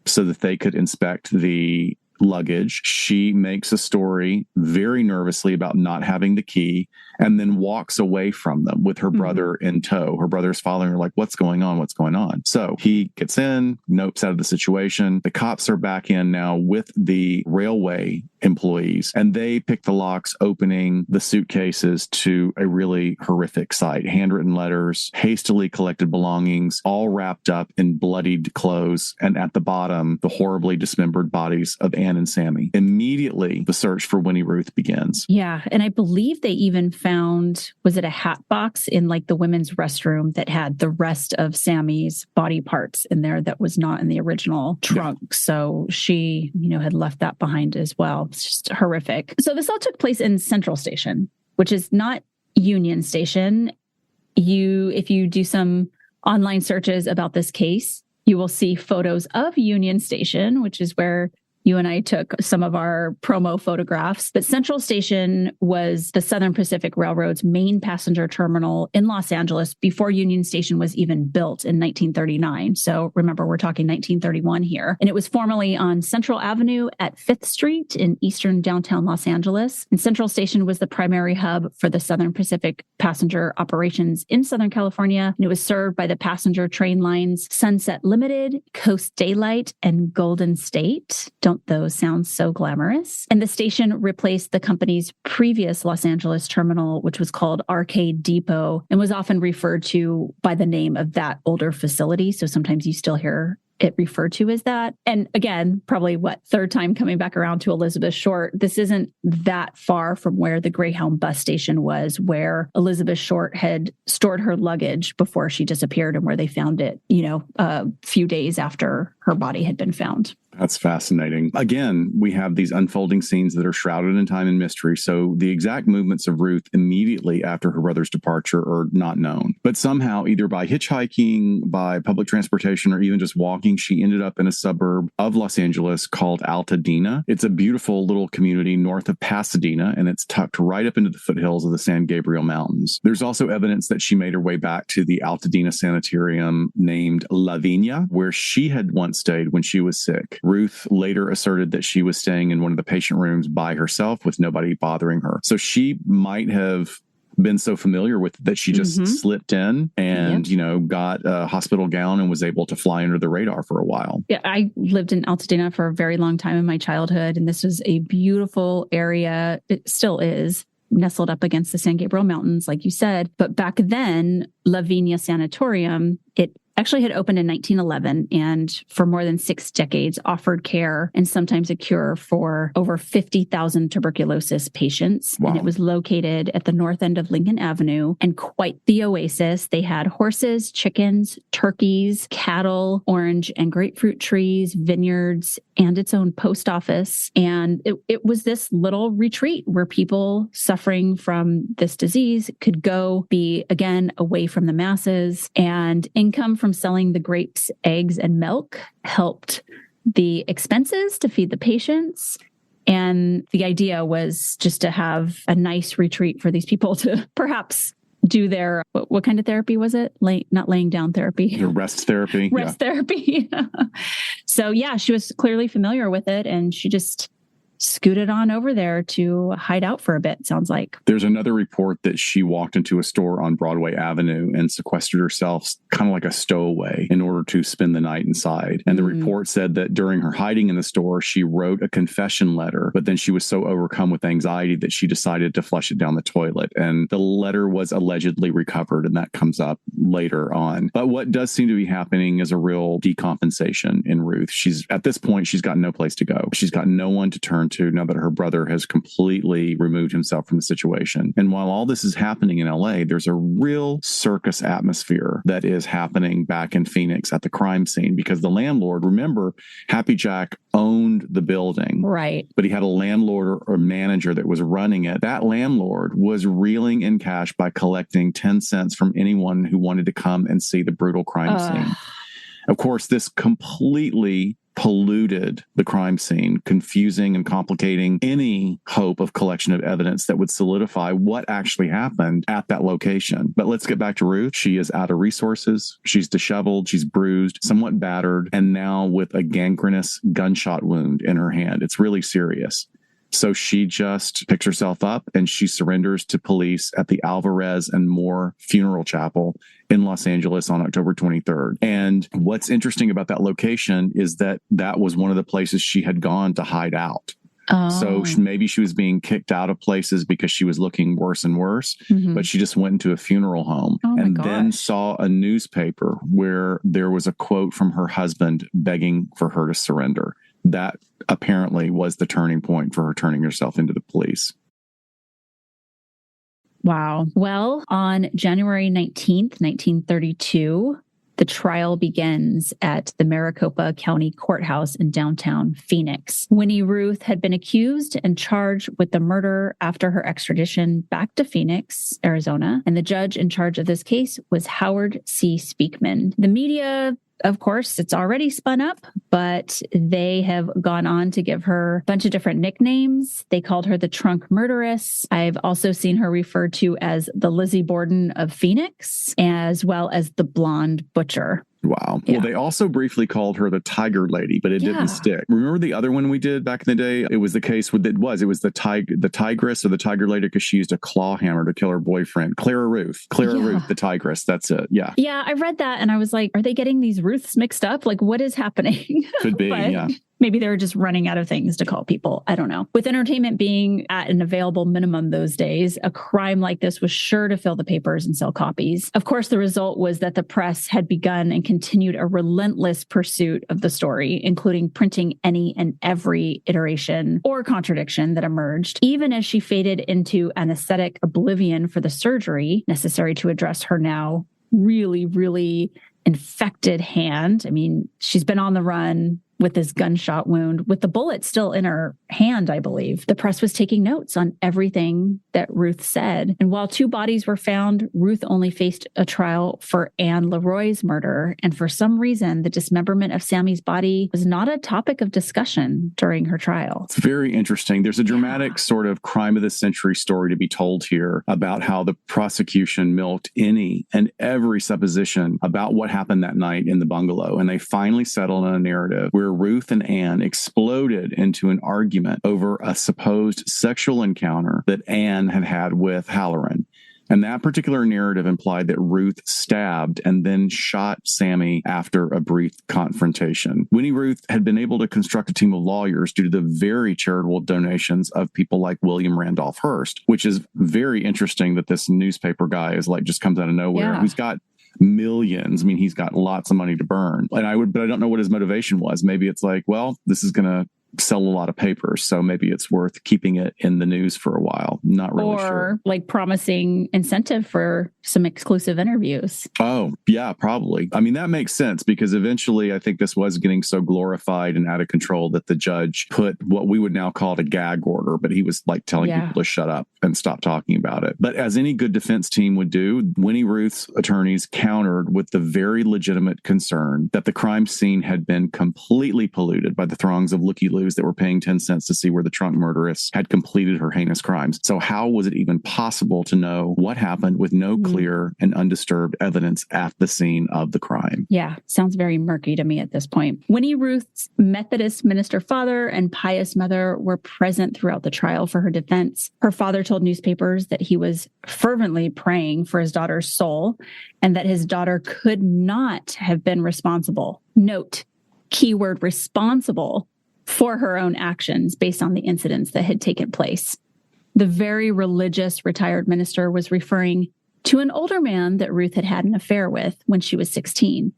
so that they could inspect the luggage. She makes a story very nervously about not having the key, and then walks away from them with her brother in tow. Her brother's following her like, what's going on? What's going on? So he gets in, nopes out of the situation. The cops are back in now with the railway employees, and they pick the locks, opening the suitcases to a really horrific sight. Handwritten letters, hastily collected belongings, all wrapped up in bloodied clothes, and at the bottom, the horribly dismembered bodies of Anne and Sammy. Immediately, the search for Winnie Ruth begins. Yeah, and I believe they even found, was it a hat box in like the women's restroom that had the rest of Sammy's body parts in there that was not in the original trunk. Yeah. So she, had left that behind as well. It's just horrific. So this all took place in Central Station, which is not Union Station. If you do some online searches about this case, you will see photos of Union Station, which is where you and I took some of our promo photographs. But Central Station was the Southern Pacific Railroad's main passenger terminal in Los Angeles before Union Station was even built in 1939. So remember, we're talking 1931 here. And it was formerly on Central Avenue at 5th Street in eastern downtown Los Angeles. And Central Station was the primary hub for the Southern Pacific passenger operations in Southern California. And it was served by the passenger train lines Sunset Limited, Coast Daylight, and Golden State. Don't those sound so glamorous? And the station replaced the company's previous Los Angeles terminal, which was called Arcade Depot, and was often referred to by the name of that older facility. So sometimes you still hear it referred to as that. And again, probably third time coming back around to Elizabeth Short. This isn't that far from where the Greyhound bus station was, where Elizabeth Short had stored her luggage before she disappeared, and where they found it, a few days after her body had been found. That's fascinating. Again, we have these unfolding scenes that are shrouded in time and mystery. So the exact movements of Ruth immediately after her brother's departure are not known. But somehow, either by hitchhiking, by public transportation, or even just walking, she ended up in a suburb of Los Angeles called Altadena. It's a beautiful little community north of Pasadena, and it's tucked right up into the foothills of the San Gabriel Mountains. There's also evidence that she made her way back to the Altadena sanitarium named Lavinia, where she had once stayed when she was sick. Ruth later asserted that she was staying in one of the patient rooms by herself with nobody bothering her. So she might have been so familiar with it that she just slipped in and, got a hospital gown and was able to fly under the radar for a while. Yeah, I lived in Altadena for a very long time in my childhood, and this was a beautiful area. It still is, nestled up against the San Gabriel Mountains, like you said. But back then, Lavinia Sanatorium, it actually had opened in 1911, and for more than 6 decades offered care and sometimes a cure for over 50,000 tuberculosis patients. Wow. And it was located at the north end of Lincoln Avenue, and quite the oasis. They had horses, chickens, turkeys, cattle, orange and grapefruit trees, vineyards, and its own post office. And it was this little retreat where people suffering from this disease could go, be again away from the masses, and income from selling the grapes, eggs, and milk helped the expenses to feed the patients. And the idea was just to have a nice retreat for these people to perhaps do their, what kind of therapy was it? Not laying down therapy. The rest therapy. Rest therapy. So yeah, she was clearly familiar with it, and she just scooted on over there to hide out for a bit, sounds like. There's another report that she walked into a store on Broadway Avenue and sequestered herself kind of like a stowaway in order to spend the night inside. And the report said that during her hiding in the store, she wrote a confession letter, but then she was so overcome with anxiety that she decided to flush it down the toilet. And the letter was allegedly recovered, and that comes up later on. But what does seem to be happening is a real decompensation in Ruth. At this point, she's got no place to go. She's got no one to turn to now that her brother has completely removed himself from the situation. And while all this is happening in LA, there's a real circus atmosphere that is happening back in Phoenix at the crime scene, because the landlord, remember, Happy Jack owned the building. Right. But he had a landlord or manager that was running it. That landlord was reeling in cash by collecting 10 cents from anyone who wanted to come and see the brutal crime scene. Of course, this completely polluted the crime scene, confusing and complicating any hope of collection of evidence that would solidify what actually happened at that location. But let's get back to Ruth. She is out of resources. She's disheveled. She's bruised, somewhat battered, and now with a gangrenous gunshot wound in her hand. It's really serious. So she just picks herself up and she surrenders to police at the Alvarez and Moore Funeral Chapel in Los Angeles on October 23rd. And what's interesting about that location is that that was one of the places she had gone to hide out. So maybe she was being kicked out of places because she was looking worse and worse, but she just went into a funeral home and then saw a newspaper where there was a quote from her husband begging for her to surrender. That apparently was the turning point for her turning herself into the police. Wow. Well, on January 19th, 1932, the trial begins at the Maricopa County Courthouse in downtown Phoenix. Winnie Ruth had been accused and charged with the murder after her extradition back to Phoenix, Arizona. And the judge in charge of this case was Howard C. Speakman. The media, of course, it's already spun up, but they have gone on to give her a bunch of different nicknames. They called her the Trunk Murderess. I've also seen her referred to as the Lizzie Borden of Phoenix, as well as the Blonde Butcher. Wow. Yeah. Well, they also briefly called her the Tiger Lady, but it didn't stick. Remember the other one we did back in the day? It was the case with it was the Tigress or the Tiger Lady because she used a claw hammer to kill her boyfriend. Clara Ruth, the Tigress. That's it. Yeah. Yeah, I read that and I was like, are they getting these Ruths mixed up? Like, what is happening? Could be, yeah. Maybe they were just running out of things to call people. I don't know. With entertainment being at an available minimum those days, a crime like this was sure to fill the papers and sell copies. Of course, the result was that the press had begun and continued a relentless pursuit of the story, including printing any and every iteration or contradiction that emerged, even as she faded into anesthetic oblivion for the surgery necessary to address her now really, really infected hand. I mean, she's been on the run with this gunshot wound, with the bullet still in her hand, I believe. The press was taking notes on everything that Ruth said. And while 2 bodies were found, Ruth only faced a trial for Anne Leroy's murder. And for some reason, the dismemberment of Sammy's body was not a topic of discussion during her trial. It's very interesting. There's a dramatic sort of crime of the century story to be told here about how the prosecution milked any and every supposition about what happened that night in the bungalow. And they finally settled on a narrative where Ruth and Anne exploded into an argument over a supposed sexual encounter that Anne had had with Halloran. And that particular narrative implied that Ruth stabbed and then shot Sammy after a brief confrontation. Winnie Ruth had been able to construct a team of lawyers due to the very charitable donations of people like William Randolph Hearst, which is very interesting that this newspaper guy is like just comes out of nowhere. Who's got millions. I mean, he's got lots of money to burn. But I don't know what his motivation was. Maybe it's like, well, this is going to sell a lot of papers, so maybe it's worth keeping it in the news for a while. Not really sure. Or like promising incentive for some exclusive interviews. Oh, yeah, probably. I mean, that makes sense because eventually I think this was getting so glorified and out of control that the judge put what we would now call a gag order, but he was like telling people to shut up and stop talking about it. But as any good defense team would do, Winnie Ruth's attorneys countered with the very legitimate concern that the crime scene had been completely polluted by the throngs of looky-loo loos that were paying 10 cents to see where the trunk murderess had completed her heinous crimes. So how was it even possible to know what happened with no clear and undisturbed evidence at the scene of the crime? Yeah, sounds very murky to me at this point. Winnie Ruth's Methodist minister father and pious mother were present throughout the trial for her defense. Her father told newspapers that he was fervently praying for his daughter's soul and that his daughter could not have been responsible. Note, keyword responsible for her own actions based on the incidents that had taken place. The very religious retired minister was referring to an older man that Ruth had had an affair with when she was 16.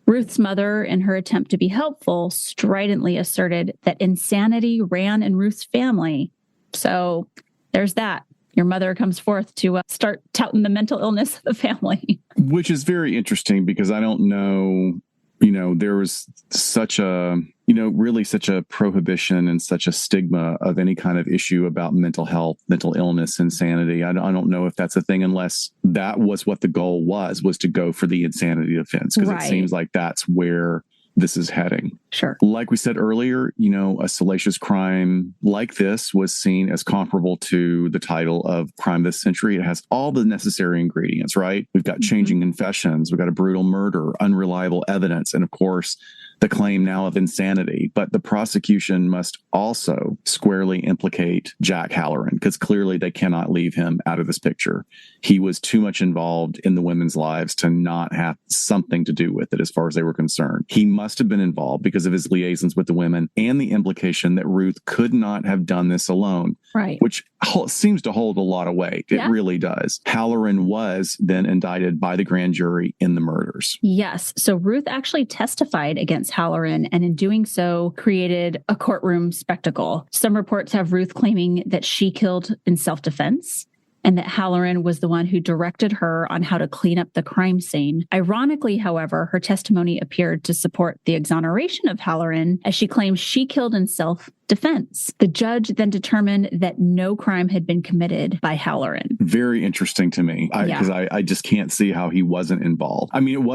Ruth's mother, in her attempt to be helpful, stridently asserted that insanity ran in Ruth's family. So there's that. Your mother comes forth to start touting the mental illness of the family. Which is very interesting because I don't know, there was such a, really such a prohibition and such a stigma of any kind of issue about mental health, mental illness, insanity. I don't know if that's a thing unless that was what the goal was to go for the insanity defense, because It seems like that's where this is heading. Sure. Like we said earlier, a salacious crime like this was seen as comparable to the title of Crime This Century. It has all the necessary ingredients, right? We've got changing confessions, we've got a brutal murder, unreliable evidence, and of course, the claim now of insanity. But the prosecution must also squarely implicate Jack Halloran, because clearly they cannot leave him out of this picture. He was too much involved in the women's lives to not have something to do with it as far as they were concerned. He must have been involved because of his liaisons with the women and the implication that Ruth could not have done this alone, right? Which seems to hold a lot of weight. It really does. Halloran was then indicted by the grand jury in the murders. Yes. So Ruth actually testified against Halloran, and in doing so created a courtroom spectacle. Some reports have Ruth claiming that she killed in self-defense and that Halloran was the one who directed her on how to clean up the crime scene. Ironically, however, her testimony appeared to support the exoneration of Halloran, as she claims she killed in self-defense. The judge then determined that no crime had been committed by Halloran. Very interesting to me, because I just can't see how he wasn't involved. I mean,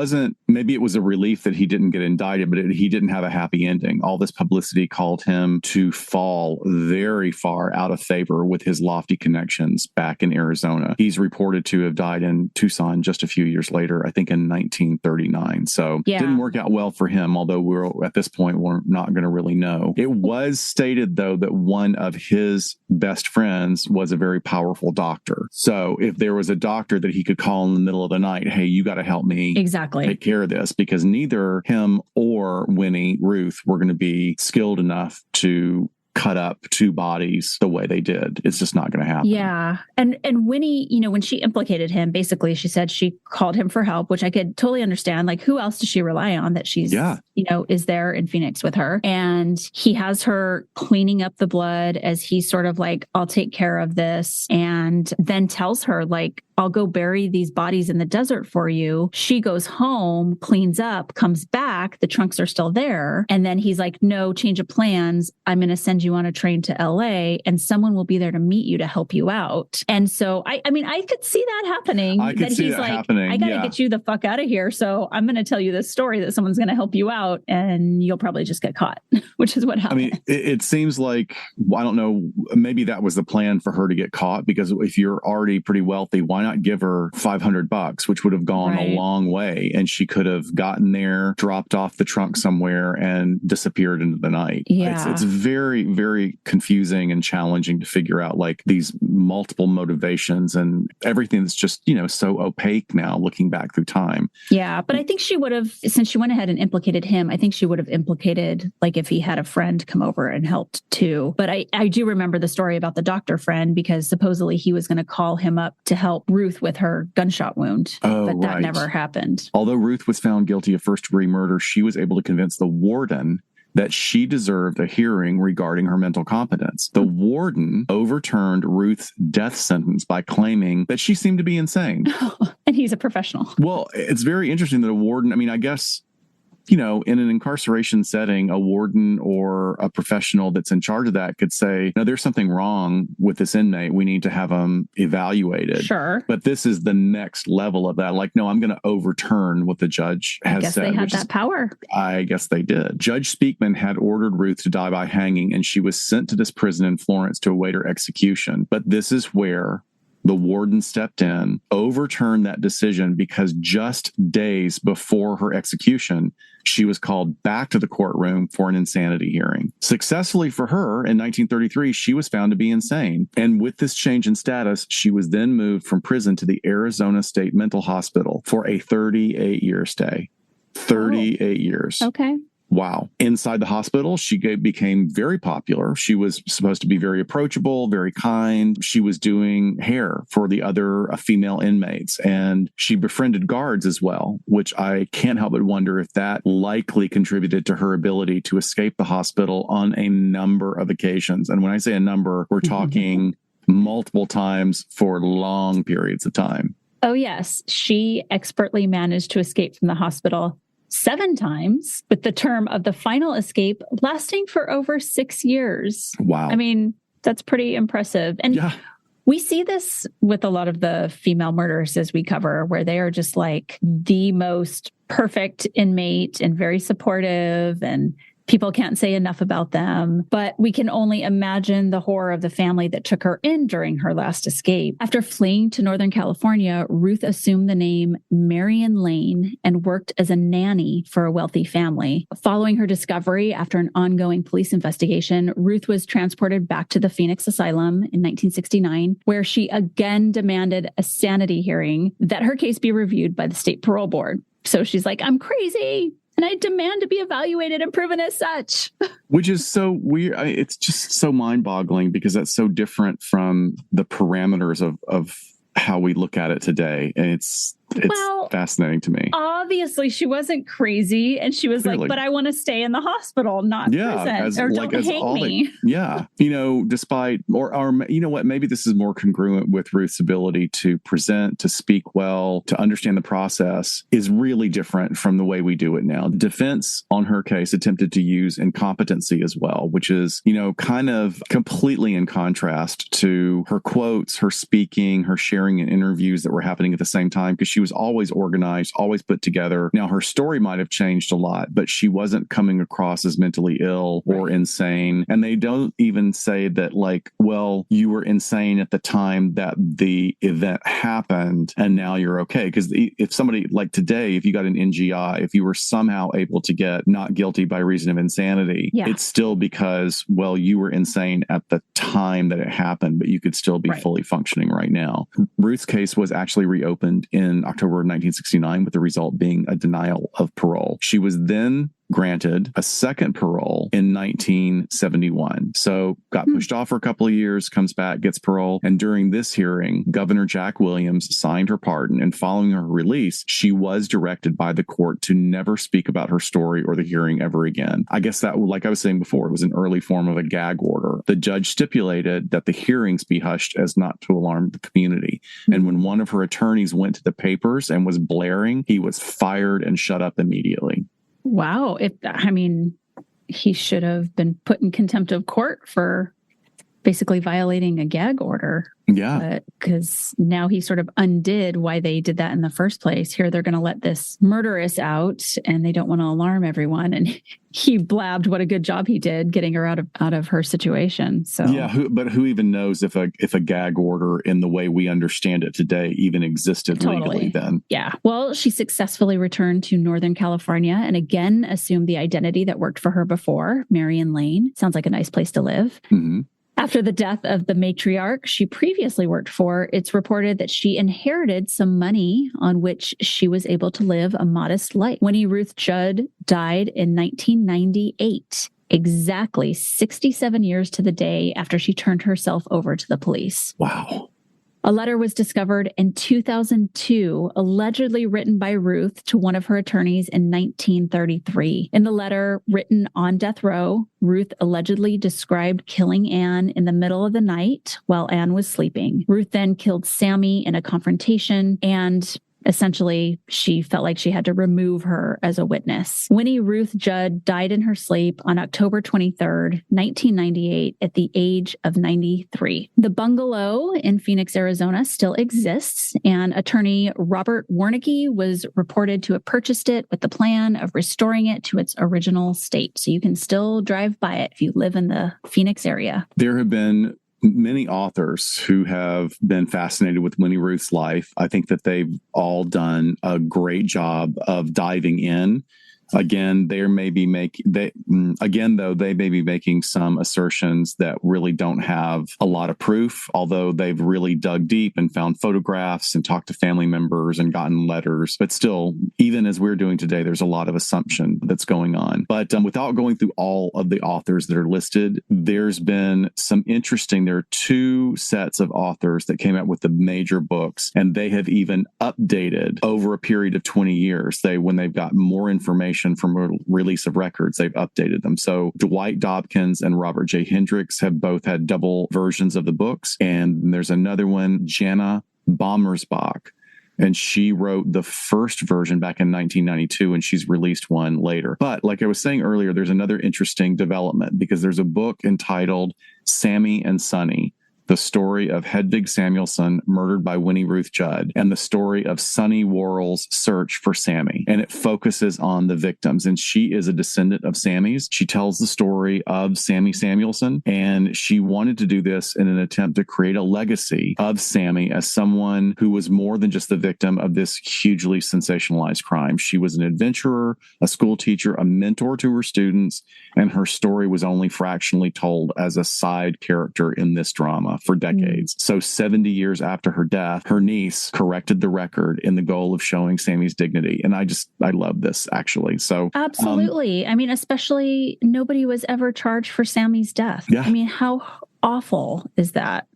maybe it was a relief that he didn't get indicted, but he didn't have a happy ending. All this publicity called him to fall very far out of favor with his lofty connections back in Arizona. He's reported to have died in Tucson just a few years later, I think in 1939. So it didn't work out well for him, although at this point, we're not going to really know. It was stated, though, that one of his best friends was a very powerful doctor. So if there was a doctor that he could call in the middle of the night, hey, you got to help me take care of this, because neither him or Winnie, Ruth, were going to be skilled enough to cut up two bodies the way they did. It's just not going to happen. Yeah. And Winnie, when she implicated him, basically she said she called him for help, which I could totally understand. Like, who else does she rely on that she's, is there in Phoenix with her? And he has her cleaning up the blood as he's sort of like, I'll take care of this. And then tells her, like, I'll go bury these bodies in the desert for you. She goes home, cleans up, comes back. The trunks are still there. And then he's like, no, change of plans. I'm going to send you on a train to LA and someone will be there to meet you to help you out. And so, I could see that happening. I could see that happening. I got to get you the fuck out of here. So I'm going to tell you this story that someone's going to help you out and you'll probably just get caught, which is what happened. I mean, it seems like, I don't know, maybe that was the plan for her to get caught, because if you're already pretty wealthy, why not give her $500, which would have gone a long way, and she could have gotten there, dropped off the trunk somewhere, and disappeared into the night. Yeah. It's very, very confusing and challenging to figure out, like, these multiple motivations and everything that's just, so opaque now looking back through time. Yeah. But I think she would have, since she went ahead and implicated him, I think she would have implicated, like, if he had a friend come over and helped too. But I do remember the story about the doctor friend, because supposedly he was going to call him up to help Ruth with her gunshot wound. But that never happened. Although Ruth was found guilty of first-degree murder, she was able to convince the warden that she deserved a hearing regarding her mental competence. The warden overturned Ruth's death sentence by claiming that she seemed to be insane. And he's a professional. Well, it's very interesting that a warden, I mean, I guess in an incarceration setting, a warden or a professional that's in charge of that could say, no, there's something wrong with this inmate. We need to have them evaluated. Sure. But this is the next level of that. Like, no, I'm going to overturn what the judge has said. I guess they had that power. I guess they did. Judge Speakman had ordered Ruth to die by hanging, and she was sent to this prison in Florence to await her execution. But this is where the warden stepped in, overturned that decision, because just days before her execution, she was called back to the courtroom for an insanity hearing. Successfully for her, in 1933, she was found to be insane. And with this change in status, she was then moved from prison to the Arizona State Mental Hospital for a 38-year stay. 38 years. Okay. Wow. Inside the hospital, she became very popular. She was supposed to be very approachable, very kind. She was doing hair for the other female inmates, and she befriended guards as well, which I can't help but wonder if that likely contributed to her ability to escape the hospital on a number of occasions. And when I say a number, we're talking multiple times for long periods of time. Oh, yes. She expertly managed to escape from the hospital 7 times, with the term of the final escape lasting for over 6 years. Wow. I mean, that's pretty impressive. And we see this with a lot of the female murderesses we cover, where they are just like the most perfect inmate and very supportive, and people can't say enough about them. But we can only imagine the horror of the family that took her in during her last escape. After fleeing to Northern California, Ruth assumed the name Marion Lane and worked as a nanny for a wealthy family. Following her discovery after an ongoing police investigation, Ruth was transported back to the Phoenix Asylum in 1969, where she again demanded a sanity hearing that her case be reviewed by the state parole board. So she's like, I'm crazy, and I demand to be evaluated and proven as such. Which is so weird. It's just so mind-boggling, because that's so different from the parameters of how we look at it today. And it's fascinating to me. Obviously, she wasn't crazy, and she was Clearly. Like, but I want to stay in the hospital, not prison, or don't hang me. Despite, or you know what, maybe this is more congruent with Ruth's ability to present, to speak well, to understand the process is really different from the way we do it now. The defense on her case attempted to use incompetency as well, which is, kind of completely in contrast to her quotes, her speaking, her sharing in interviews that were happening at the same time, because she was always organized, always put together. Now, her story might have changed a lot, but she wasn't coming across as mentally ill or insane. And they don't even say that, like, well, you were insane at the time that the event happened and now you're okay. Because if somebody, like today, if you got an NGI, if you were somehow able to get not guilty by reason of insanity, it's still because, well, you were insane at the time that it happened, but you could still be fully functioning right now. Ruth's case was actually reopened in October of 1969, with the result being a denial of parole. She was then granted a second parole in 1971. So got pushed off for a couple of years, comes back, gets parole. And during this hearing, Governor Jack Williams signed her pardon. And following her release, she was directed by the court to never speak about her story or the hearing ever again. I guess that, like I was saying before, it was an early form of a gag order. The judge stipulated that the hearings be hushed as not to alarm the community. And when one of her attorneys went to the papers and was blaring, he was fired and shut up immediately. Wow. He should have been put in contempt of court for basically violating a gag order. Yeah. Because now he sort of undid why they did that in the first place. Here they're going to let this murderess out, and they don't want to alarm everyone. And he blabbed what a good job he did getting her out of her situation. So but who even knows if a gag order in the way we understand it today even existed legally then? Yeah. Well, she successfully returned to Northern California and again assumed the identity that worked for her before, Marion Lane. Sounds like a nice place to live. Mm-hmm. After the death of the matriarch she previously worked for, it's reported that she inherited some money on which she was able to live a modest life. Winnie Ruth Judd died in 1998, exactly 67 years to the day after she turned herself over to the police. Wow. A letter was discovered in 2002, allegedly written by Ruth to one of her attorneys in 1933. In the letter, written on death row, Ruth allegedly described killing Anne in the middle of the night while Anne was sleeping. Ruth then killed Sammy in a confrontation, and essentially, she felt like she had to remove her as a witness. Winnie Ruth Judd died in her sleep on October 23rd, 1998, at the age of 93. The bungalow in Phoenix, Arizona still exists, and attorney Robert Warnicki was reported to have purchased it with the plan of restoring it to its original state. So you can still drive by it if you live in the Phoenix area. There have been many authors who have been fascinated with Winnie Ruth's life. I think that they've all done a great job of diving in. Again, they may be making some assertions that really don't have a lot of proof, although they've really dug deep and found photographs and talked to family members and gotten letters. But still, even as we're doing today, there's a lot of assumption that's going on. But without going through all of the authors that are listed, there are two sets of authors that came out with the major books, and they have even updated over a period of 20 years. When they've got more information from a release of records, they've updated them. So Dwight Dobkins and Robert J. Hendricks have both had double versions of the books. And there's another one, Jana Bommersbach, and she wrote the first version back in 1992, and she's released one later. But like I was saying earlier, there's another interesting development because there's a book entitled Sammy and Sonny: The Story of Hedvig Samuelson Murdered by Winnie Ruth Judd, and the story of Sonny Worrell's search for Sammy. And it focuses on the victims. And she is a descendant of Sammy's. She tells the story of Sammy Samuelson, and she wanted to do this in an attempt to create a legacy of Sammy as someone who was more than just the victim of this hugely sensationalized crime. She was an adventurer, a school teacher, a mentor to her students, and her story was only fractionally told as a side character in this drama for decades. So 70 years after her death, her niece corrected the record in the goal of showing Sammy's dignity. And I love this, actually. So absolutely. I mean, especially nobody was ever charged for Sammy's death. Yeah. I mean, how awful is that?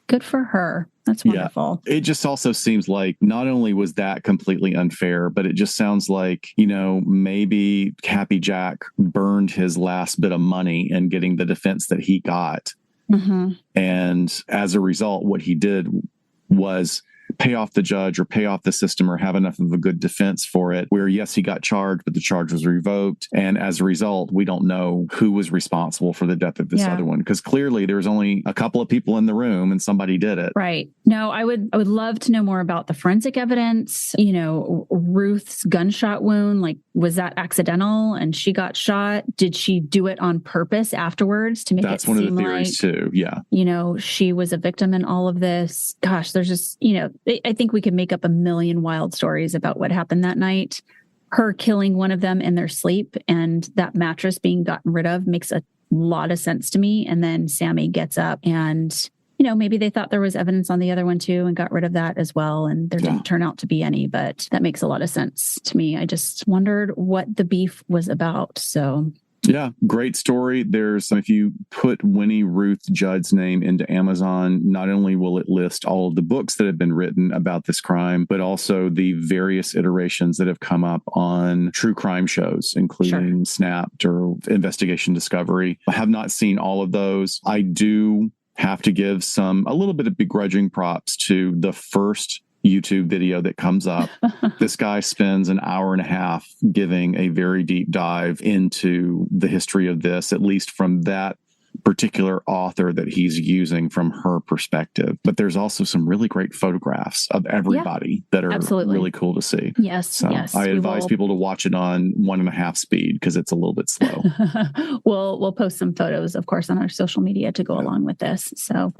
Good for her. That's wonderful. Yeah. It just also seems like not only was that completely unfair, but it just sounds like, maybe Happy Jack burned his last bit of money in getting the defense that he got. Mm-hmm. And as a result, what he did was pay off the judge or pay off the system or have enough of a good defense for it, where yes, he got charged, but the charge was revoked. And as a result, we don't know who was responsible for the death of this other one, because clearly there's only a couple of people in the room and somebody did it. Right. No, I would love to know more about the forensic evidence. Ruth's gunshot wound, like, was that accidental and she got shot? Did she do it on purpose afterwards to make That's it one seem of the theories too. Yeah. She was a victim in all of this. Gosh, there's just, I think we could make up a million wild stories about what happened that night. Her killing one of them in their sleep and that mattress being gotten rid of makes a lot of sense to me. And then Sammy gets up and, maybe they thought there was evidence on the other one too and got rid of that as well. And there didn't turn out to be any, but that makes a lot of sense to me. I just wondered what the beef was about. So yeah, great story. If you put Winnie Ruth Judd's name into Amazon, not only will it list all of the books that have been written about this crime, but also the various iterations that have come up on true crime shows, including Snapped or Investigation Discovery. I have not seen all of those. I do have to give a little bit of begrudging props to the first YouTube video that comes up. This guy spends an hour and a half giving a very deep dive into the history of this, at least from that particular author that he's using from her perspective. But there's also some really great photographs of everybody that are really cool to see. Yes. So yes. I advise people to watch it on 1.5 speed because it's a little bit slow. We'll post some photos, of course, on our social media to go along with this. So,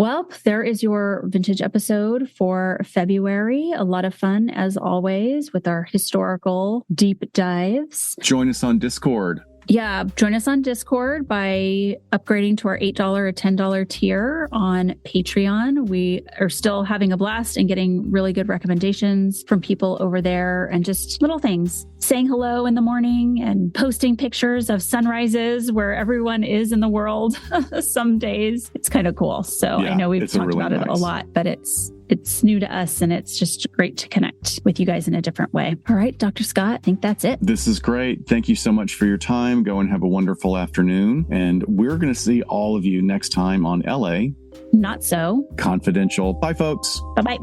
there is your vintage episode for February. A lot of fun, as always, with our historical deep dives. Join us on Discord. Yeah, join us on Discord by upgrading to our $8 or $10 tier on Patreon. We are still having a blast and getting really good recommendations from people over there, and just little things, saying hello in the morning and posting pictures of sunrises where everyone is in the world. Some days it's kind of cool. So I know we've talked about it a lot, but it's new to us, and it's just great to connect with you guys in a different way. All right, Dr. Scott, I think that's it. This is great. Thank you so much for your time. Go and have a wonderful afternoon. And we're going to see all of you next time on LA Not So Confidential. Bye, folks. Bye-bye.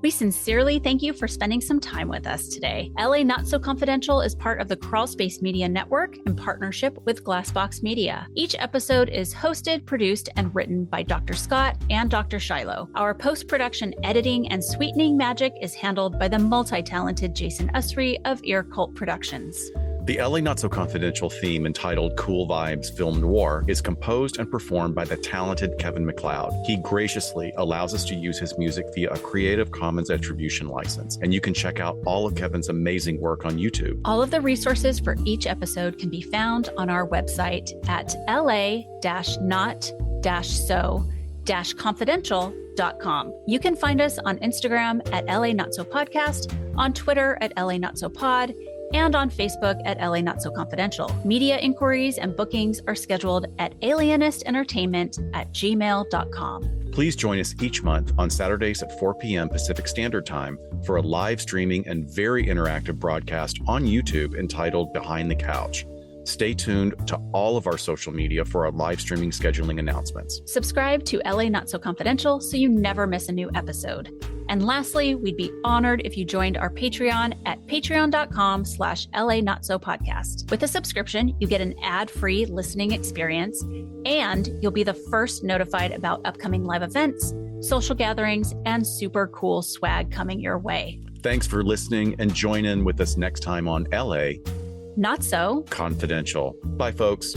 We sincerely thank you for spending some time with us today. LA Not So Confidential is part of the Crawlspace Media Network in partnership with Glassbox Media. Each episode is hosted, produced, and written by Dr. Scott and Dr. Shiloh. Our post-production editing and sweetening magic is handled by the multi-talented Jason Usry of Ear Cult Productions. The LA Not So Confidential theme entitled Cool Vibes Film Noir is composed and performed by the talented Kevin MacLeod. He graciously allows us to use his music via a Creative Commons attribution license, and you can check out all of Kevin's amazing work on YouTube. All of the resources for each episode can be found on our website at la-not-so-confidential.com. You can find us on Instagram at LA Not So Podcast, on Twitter at LA Not So Pod, and on Facebook at LA Not So Confidential. Media inquiries and bookings are scheduled at alienistentertainment@gmail.com. Please join us each month on Saturdays at 4 p.m. Pacific Standard Time for a live streaming and very interactive broadcast on YouTube entitled Behind the Couch. Stay tuned to all of our social media for our live streaming scheduling announcements. Subscribe to LA Not So Confidential so you never miss a new episode. And lastly, we'd be honored if you joined our Patreon at patreon.com/LA Not So Podcast. With a subscription, you get an ad-free listening experience, and you'll be the first notified about upcoming live events, social gatherings, and super cool swag coming your way. Thanks for listening, and join in with us next time on LA Not So Confidential. Bye, folks.